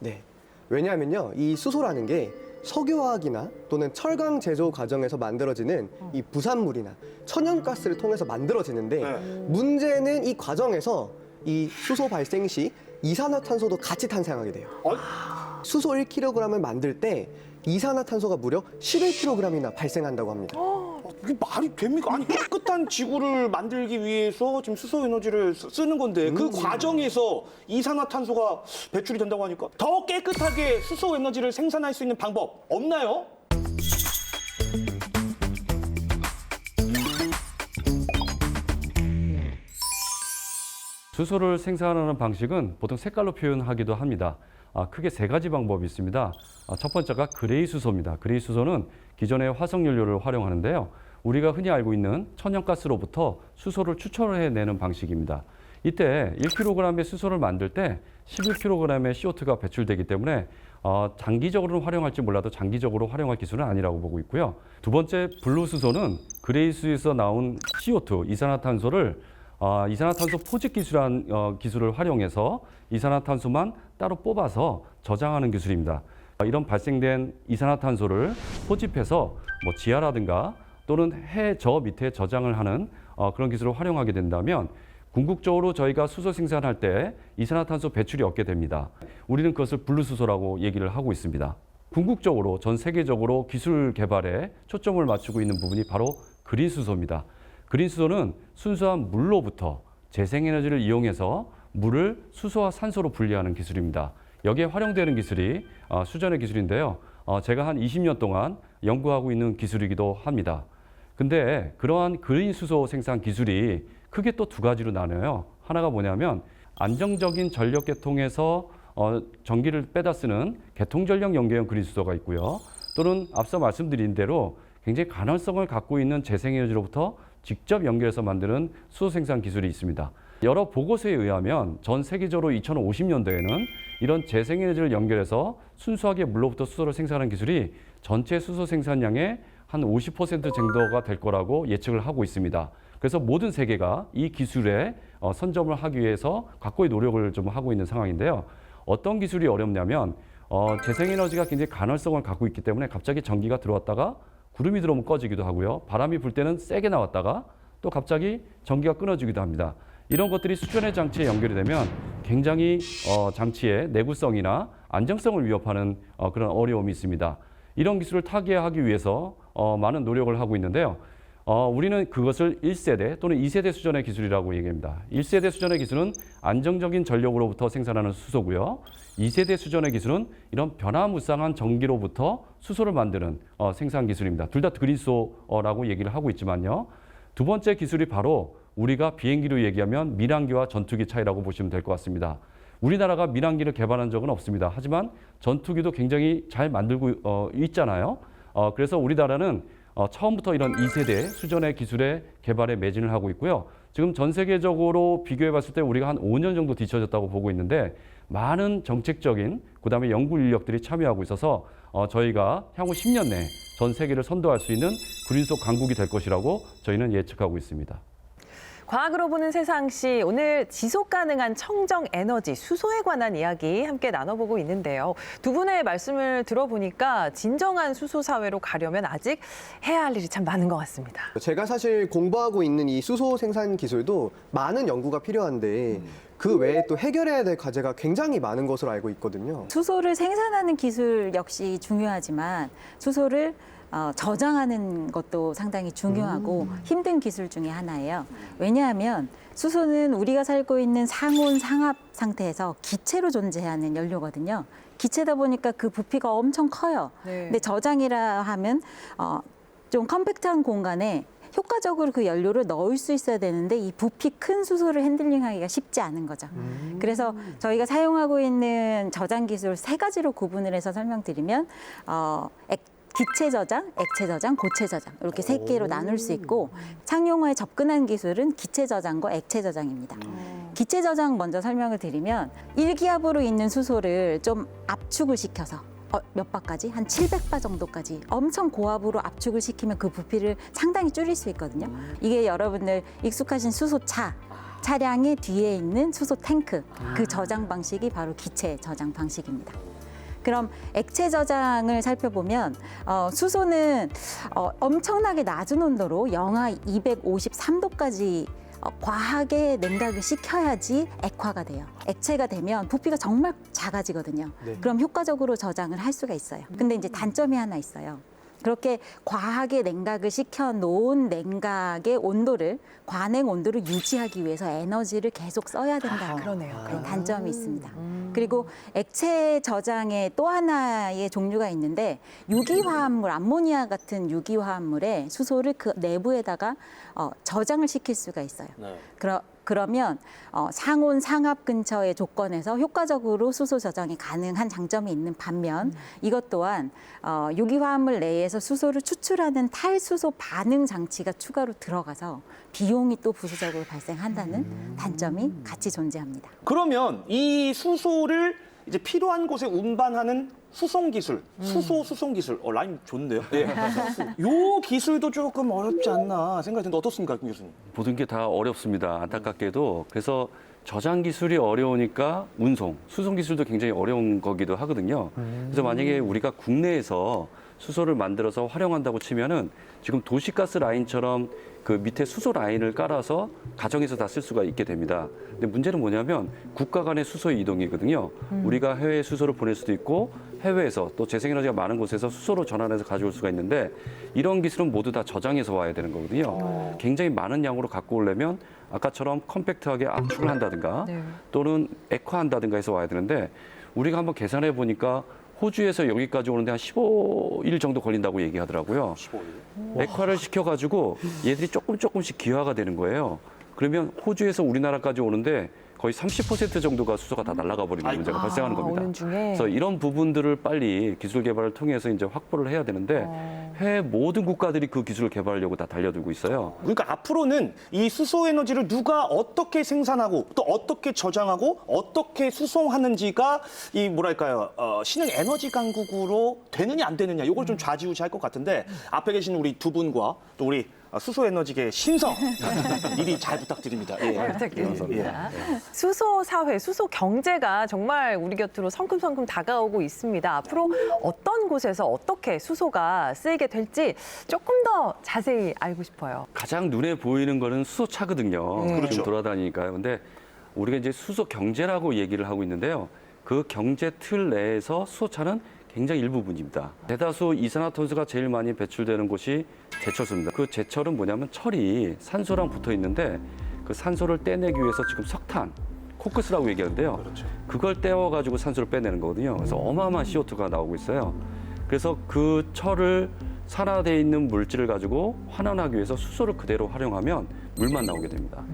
네, 왜냐하면요, 이 수소라는 게 석유화학이나 또는 철강 제조 과정에서 만들어지는 이 부산물이나 천연가스를 통해서 만들어지는데 문제는 이 과정에서 이 수소 발생 시 이산화탄소도 같이 탄생하게 돼요. 수소 1kg을 만들 때 이산화탄소가 무려 11kg이나 발생한다고 합니다. 이게 말이 됩니까? 아니 깨끗한 지구를 만들기 위해서 지금 수소 에너지를 쓰는 건데 그 과정에서 이산화탄소가 배출이 된다고 하니까 더 깨끗하게 수소 에너지를 생산할 수 있는 방법 없나요? 수소를 생산하는 방식은 보통 색깔로 표현하기도 합니다. 크게 세 가지 방법이 있습니다. 첫 번째가 그레이 수소입니다. 그레이 수소는 기존의 화석연료를 활용하는데요. 우리가 흔히 알고 있는 천연가스로부터 수소를 추출해내는 방식입니다. 이때 1kg의 수소를 만들 때 11kg의 CO2가 배출되기 때문에 장기적으로는 활용할지 몰라도 장기적으로 활용할 기술은 아니라고 보고 있고요. 두 번째 블루 수소는 그레이 수에서 나온 CO2, 이산화탄소를 이산화탄소 포집 기술을 활용해서 이산화탄소만 따로 뽑아서 저장하는 기술입니다. 이런 발생된 이산화탄소를 포집해서 지하라든가 또는 해 저 밑에 저장을 하는 그런 기술을 활용하게 된다면 궁극적으로 저희가 수소 생산할 때 이산화탄소 배출이 없게 됩니다. 우리는 그것을 블루수소라고 얘기를 하고 있습니다. 궁극적으로 전 세계적으로 기술 개발에 초점을 맞추고 있는 부분이 바로 그린수소입니다. 그린수소는 순수한 물로부터 재생에너지를 이용해서 물을 수소와 산소로 분리하는 기술입니다. 여기에 활용되는 기술이 수전의 기술인데요. 제가 한 20년 동안 연구하고 있는 기술이기도 합니다. 근데 그러한 그린수소 생산 기술이 크게 또 두 가지로 나눠요. 하나가 뭐냐면 안정적인 전력 계통에서 전기를 빼다 쓰는 계통전력 연계형 그린수소가 있고요. 또는 앞서 말씀드린 대로 굉장히 간헐성을 갖고 있는 재생에너지로부터 직접 연결해서 만드는 수소 생산 기술이 있습니다. 여러 보고서에 의하면 전 세계적으로 2050년도에는 이런 재생에너지를 연결해서 순수하게 물로부터 수소를 생산하는 기술이 전체 수소 생산량의 한 50% 정도가 될 거라고 예측을 하고 있습니다. 그래서 모든 세계가 이 기술에 선점을 하기 위해서 각고의 노력을 좀 하고 있는 상황인데요. 어떤 기술이 어렵냐면 재생에너지가 굉장히 간헐성을 갖고 있기 때문에 갑자기 전기가 들어왔다가 구름이 들어오면 꺼지기도 하고요. 바람이 불 때는 세게 나왔다가 또 갑자기 전기가 끊어지기도 합니다. 이런 것들이 수전의 장치에 연결이 되면 굉장히 장치의 내구성이나 안정성을 위협하는 그런 어려움이 있습니다. 이런 기술을 타개하기 위해서 많은 노력을 하고 있는데요. 우리는 그것을 1세대 또는 2세대 수전의 기술이라고 얘기합니다. 1세대 수전의 기술은 안정적인 전력으로부터 생산하는 수소고요. 2세대 수전의 기술은 이런 변화무쌍한 전기로부터 수소를 만드는 생산 기술입니다. 둘 다 그린수소라고 얘기를 하고 있지만요. 두 번째 기술이 바로 우리가 비행기로 얘기하면 민항기와 전투기 차이라고 보시면 될 것 같습니다. 우리나라가 민항기를 개발한 적은 없습니다. 하지만 전투기도 굉장히 잘 만들고 있잖아요. 그래서 우리나라는 처음부터 이런 2세대 수전의 기술의 개발에 매진을 하고 있고요. 지금 전 세계적으로 비교해 봤을 때 우리가 한 5년 정도 뒤처졌다고 보고 있는데 많은 정책적인 그다음에 연구 인력들이 참여하고 있어서 저희가 향후 10년 내에 전 세계를 선도할 수 있는 그린 속 강국이 될 것이라고 저희는 예측하고 있습니다. 과학으로 보는 세상시 오늘 지속 가능한 청정 에너지 수소에 관한 이야기 함께 나눠보고 있는데요. 두 분의 말씀을 들어보니까 진정한 수소 사회로 가려면 아직 해야 할 일이 참 많은 것 같습니다. 제가 사실 공부하고 있는 이 수소 생산 기술도 많은 연구가 필요한데 그 외에 또 해결해야 될 과제가 굉장히 많은 것으로 알고 있거든요. 수소를 생산하는 기술 역시 중요하지만 수소를 저장하는 것도 상당히 중요하고 힘든 기술 중에 하나예요. 왜냐하면 수소는 우리가 살고 있는 상온 상압 상태에서 기체로 존재하는 연료거든요. 기체다 보니까 그 부피가 엄청 커요. 네. 근데 저장이라 하면 좀 컴팩트한 공간에 효과적으로 그 연료를 넣을 수 있어야 되는데 이 부피 큰 수소를 핸들링하기가 쉽지 않은 거죠. 그래서 저희가 사용하고 있는 저장 기술 3가지로 구분을 해서 설명드리면 기체 저장, 액체 저장, 고체 저장 이렇게 3개로 나눌 수 있고 상용화에 접근한 기술은 기체 저장과 액체 저장입니다. 기체 저장 먼저 설명을 드리면 1기압으로 있는 수소를 좀 압축을 시켜서 몇 바까지? 한 700바 정도까지 엄청 고압으로 압축을 시키면 그 부피를 상당히 줄일 수 있거든요. 이게 여러분들 익숙하신 수소차, 차량의 뒤에 있는 수소 탱크, 그 저장 방식이 바로 기체 저장 방식입니다. 그럼 액체 저장을 살펴보면 수소는 엄청나게 낮은 온도로 영하 253도까지 과하게 냉각을 시켜야지 액화가 돼요. 액체가 되면 부피가 정말 작아지거든요. 네. 그럼 효과적으로 저장을 할 수가 있어요. 근데 이제 단점이 하나 있어요. 그렇게 과하게 냉각을 시켜놓은 냉각의 온도를 관행 온도를 유지하기 위해서 에너지를 계속 써야 된다는 그러네요. 단점이 있습니다. 그리고 액체 저장의 또 하나의 종류가 있는데 유기화합물, 암모니아 같은 유기화합물에 수소를 그 내부에다가 저장을 시킬 수가 있어요. 네. 그러면 상온 상압 근처의 조건에서 효과적으로 수소 저장이 가능한 장점이 있는 반면 이것 또한 유기화합물 내에서 수소를 추출하는 탈수소 반응 장치가 추가로 들어가서 비용이 또 부수적으로 발생한다는 단점이 같이 존재합니다. 그러면 이 수소를 이제 필요한 곳에 운반하는 수송 기술, 수송 기술, 라임 좋은데요? 예. 요 기술도 조금 어렵지 않나 생각이 드는데 어떻습니까, 김 교수님? 모든 게 다 어렵습니다. 안타깝게도. 그래서 저장 기술이 어려우니까 운송, 수송 기술도 굉장히 어려운 거기도 하거든요. 그래서 만약에 우리가 국내에서 수소를 만들어서 활용한다고 치면은 지금 도시가스 라인처럼 그 밑에 수소 라인을 깔아서 가정에서 다 쓸 수가 있게 됩니다. 근데 문제는 뭐냐면 국가 간의 수소 이동이거든요. 우리가 해외에 수소를 보낼 수도 있고 해외에서 또 재생에너지가 많은 곳에서 수소로 전환해서 가져올 수가 있는데 이런 기술은 모두 다 저장해서 와야 되는 거거든요. 굉장히 많은 양으로 갖고 오려면 아까처럼 컴팩트하게 압축을 한다든가 네. 또는 액화한다든가 해서 와야 되는데 우리가 한번 계산해 보니까 호주에서 여기까지 오는데 한 15일 정도 걸린다고 얘기하더라고요. 15일? 액화를 시켜가지고 얘들이 조금씩 기화가 되는 거예요. 그러면 호주에서 우리나라까지 오는데 거의 30% 정도가 수소가 다 날아가 버리는 문제가 발생하는 겁니다. 오는 중에. 그래서 이런 부분들을 빨리 기술 개발을 통해서 이제 확보를 해야 되는데 해외 모든 국가들이 그 기술을 개발하려고 다 달려들고 있어요. 그러니까 앞으로는 이 수소 에너지를 누가 어떻게 생산하고 또 어떻게 저장하고 어떻게 수송하는지가 이 뭐랄까요 신흥 에너지 강국으로 되느냐 안 되느냐 이걸 좀 좌지우지할 것 같은데 앞에 계신 우리 두 분과 또 우리 수소 에너지계 신성 미리 잘 부탁드립니다. 예. 부탁드립니다. 수소 사회, 수소 경제가 정말 우리 곁으로 성큼성큼 다가오고 있습니다. 앞으로 어떤 곳에서 어떻게 수소가 쓰이게 될지 조금 더 자세히 알고 싶어요. 가장 눈에 보이는 거는 수소차거든요. 네. 그렇죠. 돌아다니니까요. 근데 우리가 이제 수소 경제라고 얘기를 하고 있는데요. 그 경제 틀 내에서 수소차는 굉장히 일부분입니다. 대다수 이산화탄소가 제일 많이 배출되는 곳이 제철소입니다. 그 제철은 뭐냐면 철이 산소랑 붙어 있는데 그 산소를 떼내기 위해서 지금 석탄, 코크스라고 얘기하는데요. 그렇죠. 그걸 떼어가지고 산소를 빼내는 거거든요. 그래서 어마어마한 CO2가 나오고 있어요. 그래서 그 철을 산화되어 있는 물질을 가지고 환원하기 위해서 수소를 그대로 활용하면 물만 나오게 됩니다.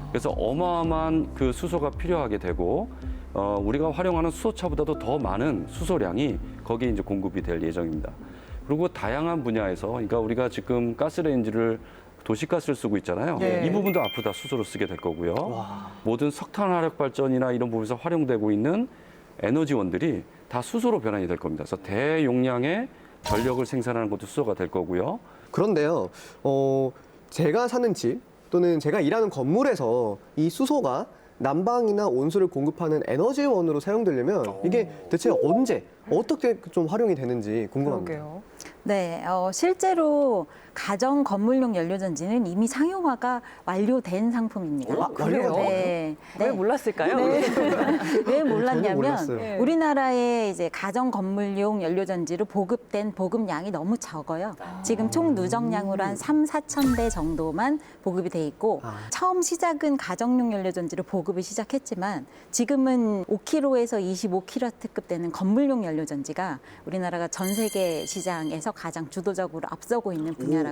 그래서 어마어마한 그 수소가 필요하게 되고 우리가 활용하는 수소차보다도 더 많은 수소량이 거기에 이제 공급이 될 예정입니다. 그리고 다양한 분야에서, 그러니까 우리가 지금 가스레인지를 도시가스를 쓰고 있잖아요. 네. 이 부분도 앞으로 다 수소로 쓰게 될 거고요. 모든 석탄 화력 발전이나 이런 부분에서 활용되고 있는 에너지원들이 다 수소로 변환이 될 겁니다. 그래서 대용량의 전력을 생산하는 것도 수소가 될 거고요. 그런데요, 제가 사는 집 또는 제가 일하는 건물에서 이 수소가 난방이나 온수를 공급하는 에너지원으로 사용되려면 이게 대체 언제, 어떻게 좀 활용이 되는지 궁금합니다. 그러게요. 네, 실제로 가정 건물용 연료전지는 이미 상용화가 완료된 상품입니다. 그래요? 네. 왜 네. 몰랐을까요? 왜 전혀 몰랐냐면 몰랐어요. 네. 우리나라의 이제 가정 건물용 연료전지로 보급된 보급량이 너무 적어요. 지금 총 누적량으로 한 3, 4천 대 정도만 보급이 돼 있고 처음 시작은 가정용 연료전지로 보급을 시작했지만 지금은 5kg에서 25kW급 되는 건물용 연료전지가 우리나라가 전 세계 시장에서 가장 주도적으로 앞서고 있는 분야라고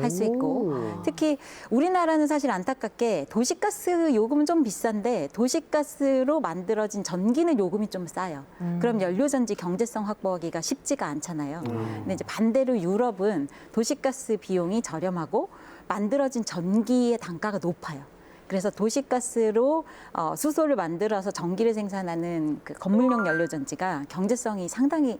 할 수 있고 특히 우리나라는 사실 안타깝게 도시가스 요금은 좀 비싼데 도시가스로 만들어진 전기는 요금이 좀 싸요. 그럼 연료전지 경제성 확보하기가 쉽지가 않잖아요. 근데 이제 반대로 유럽은 도시가스 비용이 저렴하고 만들어진 전기의 단가가 높아요. 그래서 도시가스로 수소를 만들어서 전기를 생산하는 그 건물용 연료전지가 경제성이 상당히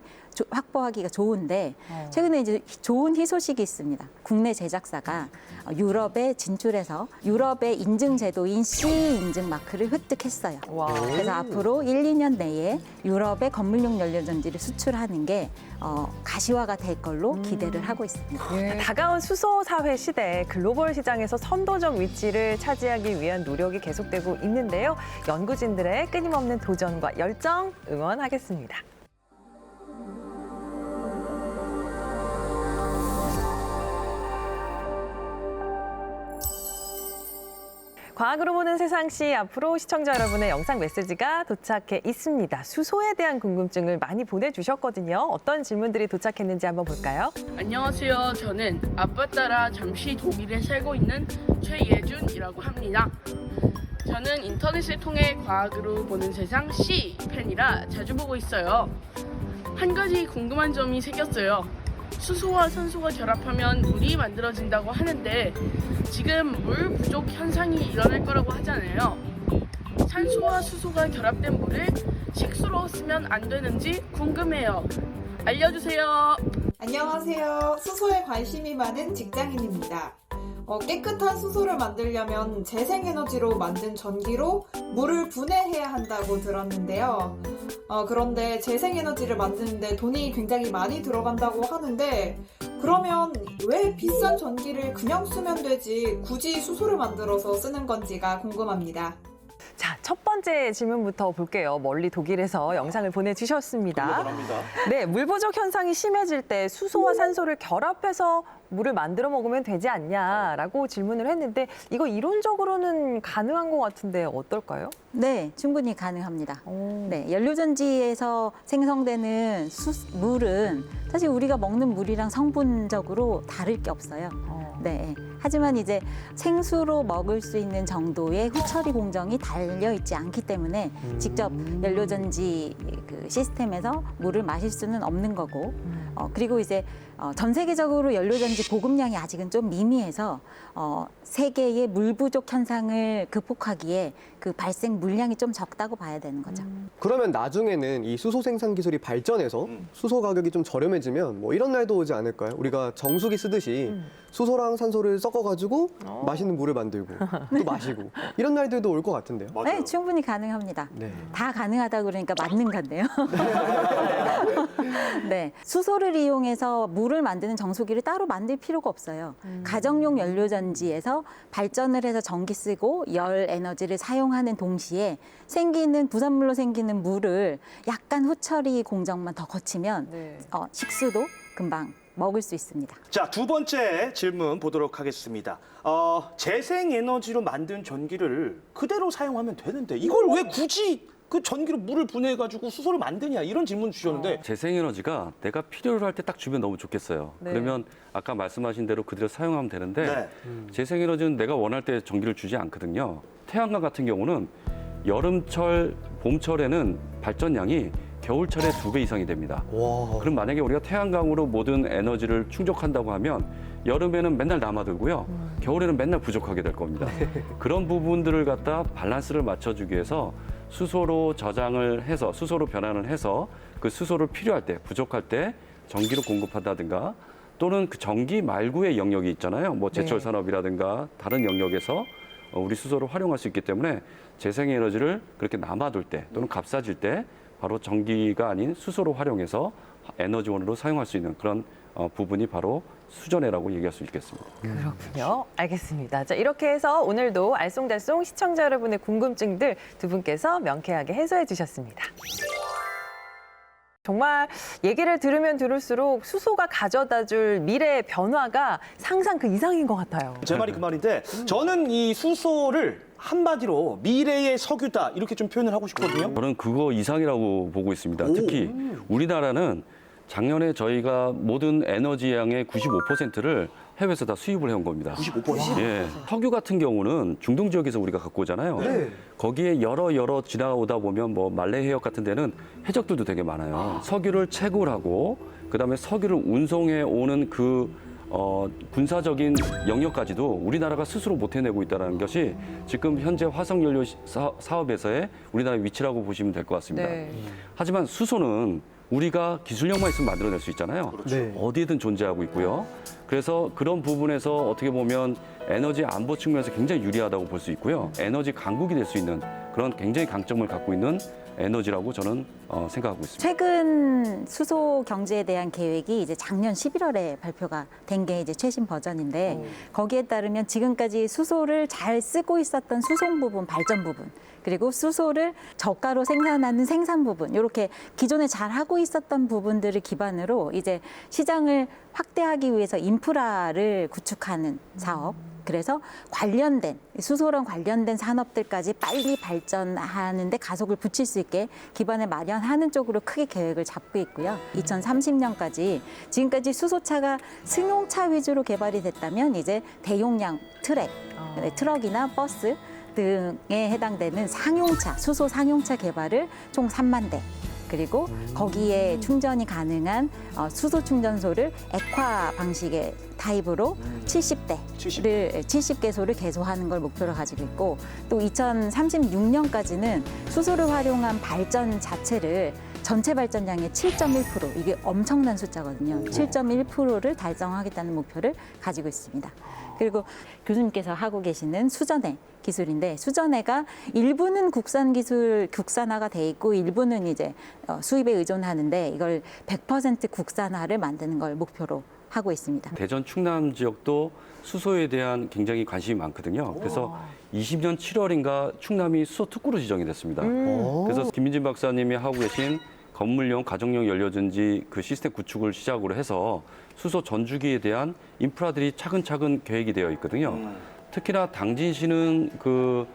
확보하기가 좋은데 최근에 이제 좋은 희소식이 있습니다. 국내 제작사가 유럽에 진출해서 유럽의 인증 제도인 CE 인증 마크를 획득했어요. 와. 그래서 앞으로 1, 2년 내에 유럽의 건물용 연료전지를 수출하는 게 가시화가 될 걸로 기대를 하고 있습니다. 다가온 수소 사회 시대에 글로벌 시장에서 선도적 위치를 차지하기 위한 노력이 계속되고 있는데요. 연구진들의 끊임없는 도전과 열정 응원하겠습니다. 과학으로 보는 세상시 앞으로 시청자 여러분의 영상 메시지가 도착해 있습니다. 수소에 대한 궁금증을 많이 보내주셨거든요. 어떤 질문들이 도착했는지 한번 볼까요? 안녕하세요. 저는 아빠 따라 잠시 독일에 살고 있는 최예준이라고 합니다. 저는 인터넷을 통해 과학으로 보는 세상 C 팬이라 자주 보고 있어요. 한 가지 궁금한 점이 생겼어요. 수소와 산소가 결합하면 물이 만들어진다고 하는데 지금 물 부족 현상이 일어날 거라고 하잖아요. 산소와 수소가 결합된 물을 식수로 쓰면 안 되는지 궁금해요. 알려주세요. 안녕하세요. 수소에 관심이 많은 직장인입니다. 깨끗한 수소를 만들려면 재생에너지로 만든 전기로 물을 분해해야 한다고 들었는데요. 그런데 재생에너지를 만드는데 돈이 굉장히 많이 들어간다고 하는데 그러면 왜 비싼 전기를 그냥 쓰면 되지 굳이 수소를 만들어서 쓰는 건지가 궁금합니다. 자, 첫 번째 질문부터 볼게요. 멀리 독일에서 영상을 보내주셨습니다. 네, 물 부족 현상이 심해질 때 수소와 산소를 결합해서 물을 만들어 먹으면 되지 않냐라고 질문을 했는데 이거 이론적으로는 가능한 것 같은데 어떨까요? 네, 충분히 가능합니다. 네, 연료전지에서 생성되는 물은 사실 우리가 먹는 물이랑 성분적으로 다를 게 없어요. 네. 하지만 이제 생수로 먹을 수 있는 정도의 후처리 공정이 달려 있지 않기 때문에 직접 연료전지 그 시스템에서 물을 마실 수는 없는 거고, 그리고 이제 전 세계적으로 연료전지 보급량이 아직은 좀 미미해서 세계의 물 부족 현상을 극복하기에 그 발생 물량이 좀 적다고 봐야 되는 거죠. 그러면 나중에는 이 수소 생산 기술이 발전해서 수소 가격이 좀 저렴해지면 뭐 이런 날도 오지 않을까요? 우리가 정수기 쓰듯이 수소랑 산소를 섞어가지고 맛있는 물을 만들고 또 마시고 이런 날들도 올 것 같은데요. 네, 충분히 가능합니다. 네. 다 가능하다 그러니까 맞는 건데요. 네, 수소를 이용해서 물을 만드는 정수기를 따로 만들 필요가 없어요. 가정용 연료전지에서 발전을 해서 전기 쓰고 열 에너지를 사용하는 동시에 생기는 부산물로 생기는 물을 약간 후처리 공정만 더 거치면 식수도 금방 먹을 수 있습니다. 자, 두 번째 질문 보도록 하겠습니다. 재생에너지로 만든 전기를 그대로 사용하면 되는데 이걸 왜 굳이 그 전기로 물을 분해해가지고 수소를 만드냐 이런 질문 주셨는데 재생에너지가 내가 필요로 할 때 딱 주면 너무 좋겠어요. 네. 그러면 아까 말씀하신 대로 그대로 사용하면 되는데 네. 재생에너지는 내가 원할 때 전기를 주지 않거든요. 태양광 같은 경우는 여름철, 봄철에는 발전량이 겨울철에 2배 이상이 됩니다. 그럼 만약에 우리가 태양광으로 모든 에너지를 충족한다고 하면 여름에는 맨날 남아들고요. 겨울에는 맨날 부족하게 될 겁니다. 그런 부분들을 갖다 밸런스를 맞춰주기 위해서 수소로 저장을 해서 수소로 변환을 해서 그 수소를 필요할 때 부족할 때 전기로 공급한다든가 또는 그 전기 말고의 영역이 있잖아요. 뭐 제철 산업이라든가 다른 영역에서 우리 수소를 활용할 수 있기 때문에 재생에너지를 그렇게 남아돌 때 또는 값싸질 때 바로 전기가 아닌 수소로 활용해서 에너지원으로 사용할 수 있는 그런 부분이 바로 수전해라고 얘기할 수 있겠습니다. 그렇군요. 알겠습니다. 자, 이렇게 해서 오늘도 알쏭달쏭 시청자 여러분의 궁금증들 두 분께서 명쾌하게 해소해 주셨습니다. 정말 얘기를 들으면 들을수록 수소가 가져다줄 미래의 변화가 상상 그 이상인 것 같아요. 제 말이 그 말인데 저는 이 수소를 한마디로 미래의 석유다 이렇게 좀 표현을 하고 싶거든요. 저는 그거 이상이라고 보고 있습니다. 특히 우리나라는 작년에 저희가 모든 에너지 양의 95%를 해외에서 다 수입을 해온 겁니다. 95%? 예. 석유 같은 경우는 중동 지역에서 우리가 갖고 오잖아요. 네. 거기에 여러 지나오다 보면 뭐 말레 해역 같은 데는 해적들도 되게 많아요. 석유를 채굴하고 그다음에 석유를 운송해 오는 그 군사적인 영역까지도 우리나라가 스스로 못 해내고 있다는 것이 지금 현재 화석연료 사업에서의 우리나라의 위치라고 보시면 될 것 같습니다. 네. 하지만 수소는 우리가 기술력만 있으면 만들어낼 수 있잖아요. 네. 어디에든 존재하고 있고요. 그래서 그런 부분에서 어떻게 보면 에너지 안보 측면에서 굉장히 유리하다고 볼 수 있고요. 에너지 강국이 될 수 있는 그런 굉장히 강점을 갖고 있는 에너지라고 저는 생각하고 있습니다. 최근 수소 경제에 대한 계획이 이제 작년 11월에 발표가 된 게 이제 최신 버전인데 거기에 따르면 지금까지 수소를 잘 쓰고 있었던 수송 부분, 발전 부분 그리고 수소를 저가로 생산하는 생산 부분 이렇게 기존에 잘 하고 있었던 부분들을 기반으로 이제 시장을 확대하기 위해서 인프라를 구축하는 사업 그래서 관련된 수소랑 관련된 산업들까지 빨리 발전하는 데 가속을 붙일 수 있게 기반을 마련하는 쪽으로 크게 계획을 잡고 있고요. 2030년까지 지금까지 수소차가 승용차 위주로 개발이 됐다면 이제 대용량 트럭이나 버스 등에 해당되는 상용차, 수소 상용차 개발을 총 3만 대 그리고 거기에 충전이 가능한 수소 충전소를 액화 방식의 타입으로 70개소를 개소하는 걸 목표로 가지고 있고 또 2036년까지는 수소를 활용한 발전 자체를 전체 발전량의 7.1% 이게 엄청난 숫자거든요. 7.1%를 달성하겠다는 목표를 가지고 있습니다. 그리고 교수님께서 하고 계시는 수전해 기술인데 수전해가 일부는 국산화가 돼 있고 일부는 이제 수입에 의존하는데 이걸 100% 국산화를 만드는 걸 목표로 하고 있습니다. 대전 충남 지역도 수소에 대한 굉장히 관심이 많거든요. 그래서 20년 7월인가 충남이 수소 특구로 지정이 됐습니다. 그래서 김민진 박사님이 하고 계신 건물용, 가정용 연료전지 그 시스템 구축을 시작으로 해서 수소 전주기에 대한 인프라들이 차근차근 계획이 되어 있거든요. 특히나 당진시는 그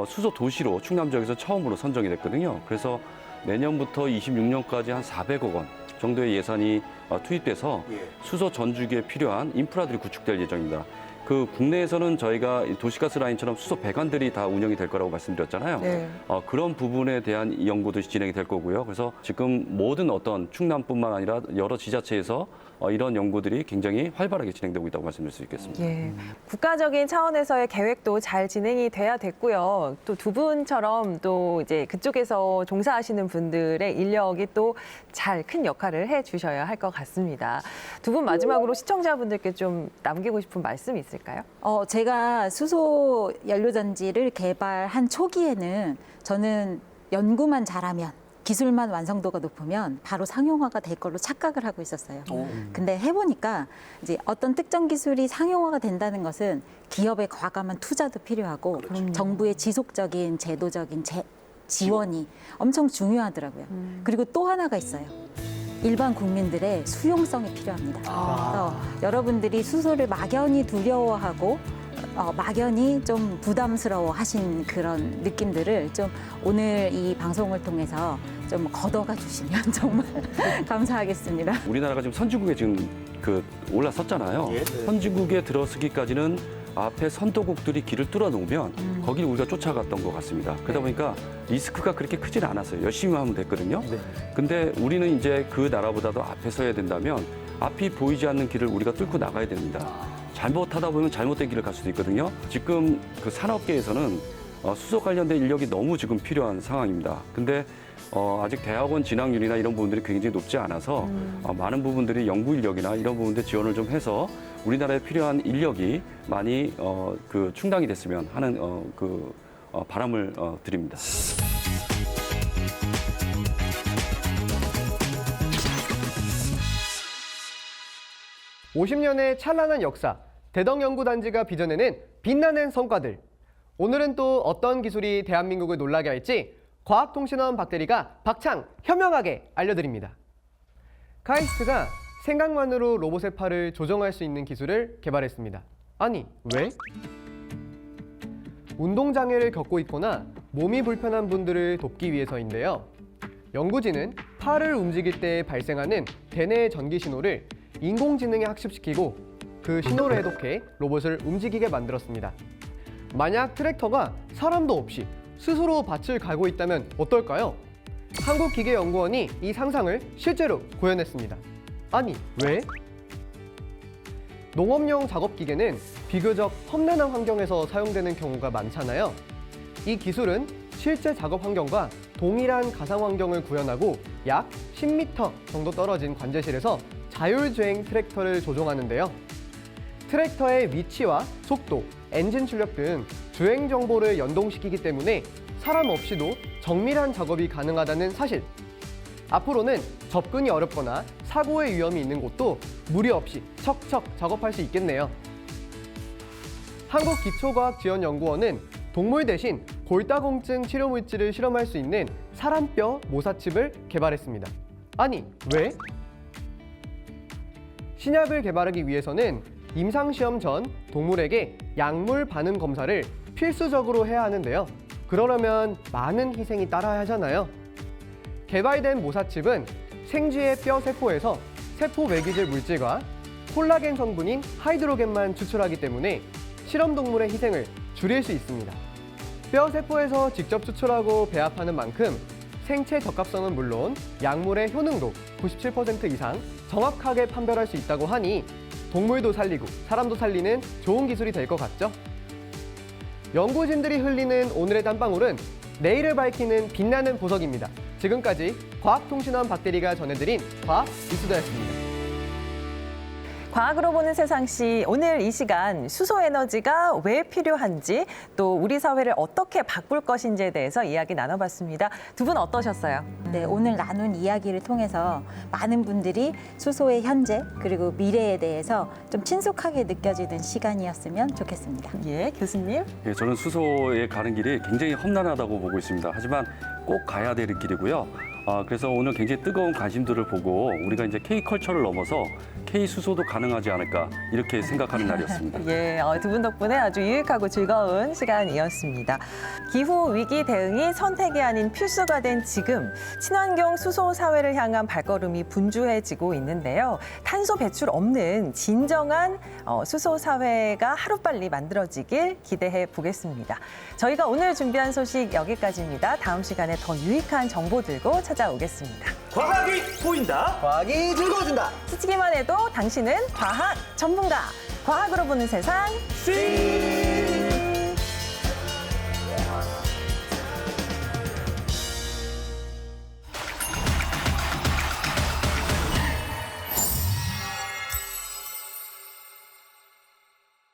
수소 도시로 충남 지역에서 처음으로 선정이 됐거든요. 그래서 내년부터 26년까지 한 400억 원 정도의 예산이 투입돼서 수소 전주기에 필요한 인프라들이 구축될 예정입니다. 그 국내에서는 저희가 도시가스 라인처럼 수소 배관들이 다 운영이 될 거라고 말씀드렸잖아요. 네. 그런 부분에 대한 연구도 진행이 될 거고요. 그래서 지금 모든 어떤 충남뿐만 아니라 여러 지자체에서 이런 연구들이 굉장히 활발하게 진행되고 있다고 말씀드릴 수 있겠습니다. 예, 국가적인 차원에서의 계획도 잘 진행이 돼야 됐고요. 또 두 분처럼 또 이제 그쪽에서 종사하시는 분들의 인력이 또 잘 큰 역할을 해 주셔야 할 것 같습니다. 두 분 마지막으로 시청자분들께 좀 남기고 싶은 말씀 있을까요? 제가 수소 연료전지를 개발한 초기에는 저는 연구만 잘하면 기술만 완성도가 높으면 바로 상용화가 될 걸로 착각을 하고 있었어요. 근데 해보니까 이제 어떤 특정 기술이 상용화가 된다는 것은 기업의 과감한 투자도 필요하고 정부의 지속적인 제도적인 지원이 엄청 중요하더라고요. 그리고 또 하나가 있어요. 일반 국민들의 수용성이 필요합니다. 그래서 여러분들이 수소를 막연히 두려워하고 막연히 좀 부담스러워 하신 그런 느낌들을 좀 오늘 이 방송을 통해서 좀 걷어가 주시면 정말 감사하겠습니다. 우리나라가 지금 선진국에 지금 올라섰잖아요. 선진국에 들어서기까지는 앞에 선도국들이 길을 뚫어 놓으면 거기를 우리가 쫓아갔던 것 같습니다. 그러다 보니까 리스크가 그렇게 크진 않았어요. 열심히 하면 됐거든요. 근데 우리는 이제 그 나라보다도 앞에 서야 된다면 앞이 보이지 않는 길을 우리가 뚫고 나가야 됩니다. 잘못하다 보면 잘못된 길을 갈 수도 있거든요. 지금 그 산업계에서는 수소 관련된 인력이 너무 지금 필요한 상황입니다. 근데 아직 대학원 진학률이나 이런 부분들이 굉장히 높지 않아서 많은 부분들이 연구 인력이나 이런 부분들 지원을 좀 해서 우리나라에 필요한 인력이 많이 그 충당이 됐으면 하는 바람을 드립니다. 50년의 찬란한 역사, 대덕연구단지가 빚어내는 빛나는 성과들. 오늘은 또 어떤 기술이 대한민국을 놀라게 할지 과학통신원 박대리가 박창 현명하게 알려드립니다. 카이스트가 생각만으로 로봇의 팔을 조정할 수 있는 기술을 개발했습니다. 아니, 왜? 운동장애를 겪고 있거나 몸이 불편한 분들을 돕기 위해서인데요. 연구진은 팔을 움직일 때 발생하는 대뇌의 전기 신호를 인공지능에 학습시키고 그 신호를 해독해 로봇을 움직이게 만들었습니다. 만약 트랙터가 사람도 없이 스스로 밭을 갈고 있다면 어떨까요? 한국기계연구원이 이 상상을 실제로 구현했습니다. 아니, 왜? 농업용 작업기계는 비교적 험난한 환경에서 사용되는 경우가 많잖아요. 이 기술은 실제 작업 환경과 동일한 가상 환경을 구현하고 약 10m 정도 떨어진 관제실에서 자율주행 트랙터를 조종하는데요. 트랙터의 위치와 속도, 엔진 출력 등 주행 정보를 연동시키기 때문에 사람 없이도 정밀한 작업이 가능하다는 사실. 앞으로는 접근이 어렵거나 사고의 위험이 있는 곳도 무리 없이 척척 작업할 수 있겠네요. 한국기초과학지원연구원은 동물 대신 골다공증 치료 물질을 실험할 수 있는 사람뼈 모사칩을 개발했습니다. 아니, 왜? 신약을 개발하기 위해서는 임상시험 전 동물에게 약물 반응 검사를 필수적으로 해야 하는데요. 그러려면 많은 희생이 따라야 하잖아요. 개발된 모사칩은 생쥐의 뼈 세포에서 세포 매기질 물질과 콜라겐 성분인 하이드로겐만 추출하기 때문에 실험 동물의 희생을 줄일 수 있습니다. 뼈 세포에서 직접 추출하고 배합하는 만큼 생체 적합성은 물론 약물의 효능도 97% 이상 정확하게 판별할 수 있다고 하니 동물도 살리고 사람도 살리는 좋은 기술이 될 것 같죠? 연구진들이 흘리는 오늘의 땀방울은 내일을 밝히는 빛나는 보석입니다. 지금까지 과학통신원 박대리가 전해드린 과학 뉴스더였습니다. 과학으로 보는 세상시 오늘 이 시간 수소에너지가 왜 필요한지 또 우리 사회를 어떻게 바꿀 것인지에 대해서 이야기 나눠봤습니다. 두 분 어떠셨어요? 네, 오늘 나눈 이야기를 통해서 많은 분들이 수소의 현재 그리고 미래에 대해서 좀 친숙하게 느껴지는 시간이었으면 좋겠습니다. 예, 교수님. 예, 저는 수소에 가는 길이 굉장히 험난하다고 보고 있습니다. 하지만 꼭 가야 되는 길이고요. 그래서 오늘 굉장히 뜨거운 관심들을 보고 우리가 이제 K컬처를 넘어서 K수소도 가능하지 않을까 이렇게 생각하는 날이었습니다. 예, 두 분 덕분에 아주 유익하고 즐거운 시간이었습니다. 기후 위기 대응이 선택이 아닌 필수가 된 지금 친환경 수소 사회를 향한 발걸음이 분주해지고 있는데요. 탄소 배출 없는 진정한 수소 사회가 하루빨리 만들어지길 기대해 보겠습니다. 저희가 오늘 준비한 소식 여기까지입니다. 다음 시간에 더 유익한 정보 들고 찾아오겠습니다. 과학이 보인다. 과학이 즐거워진다. 스치기만 해도 당신은 과학 전문가. 과학으로 보는 세상. 씨.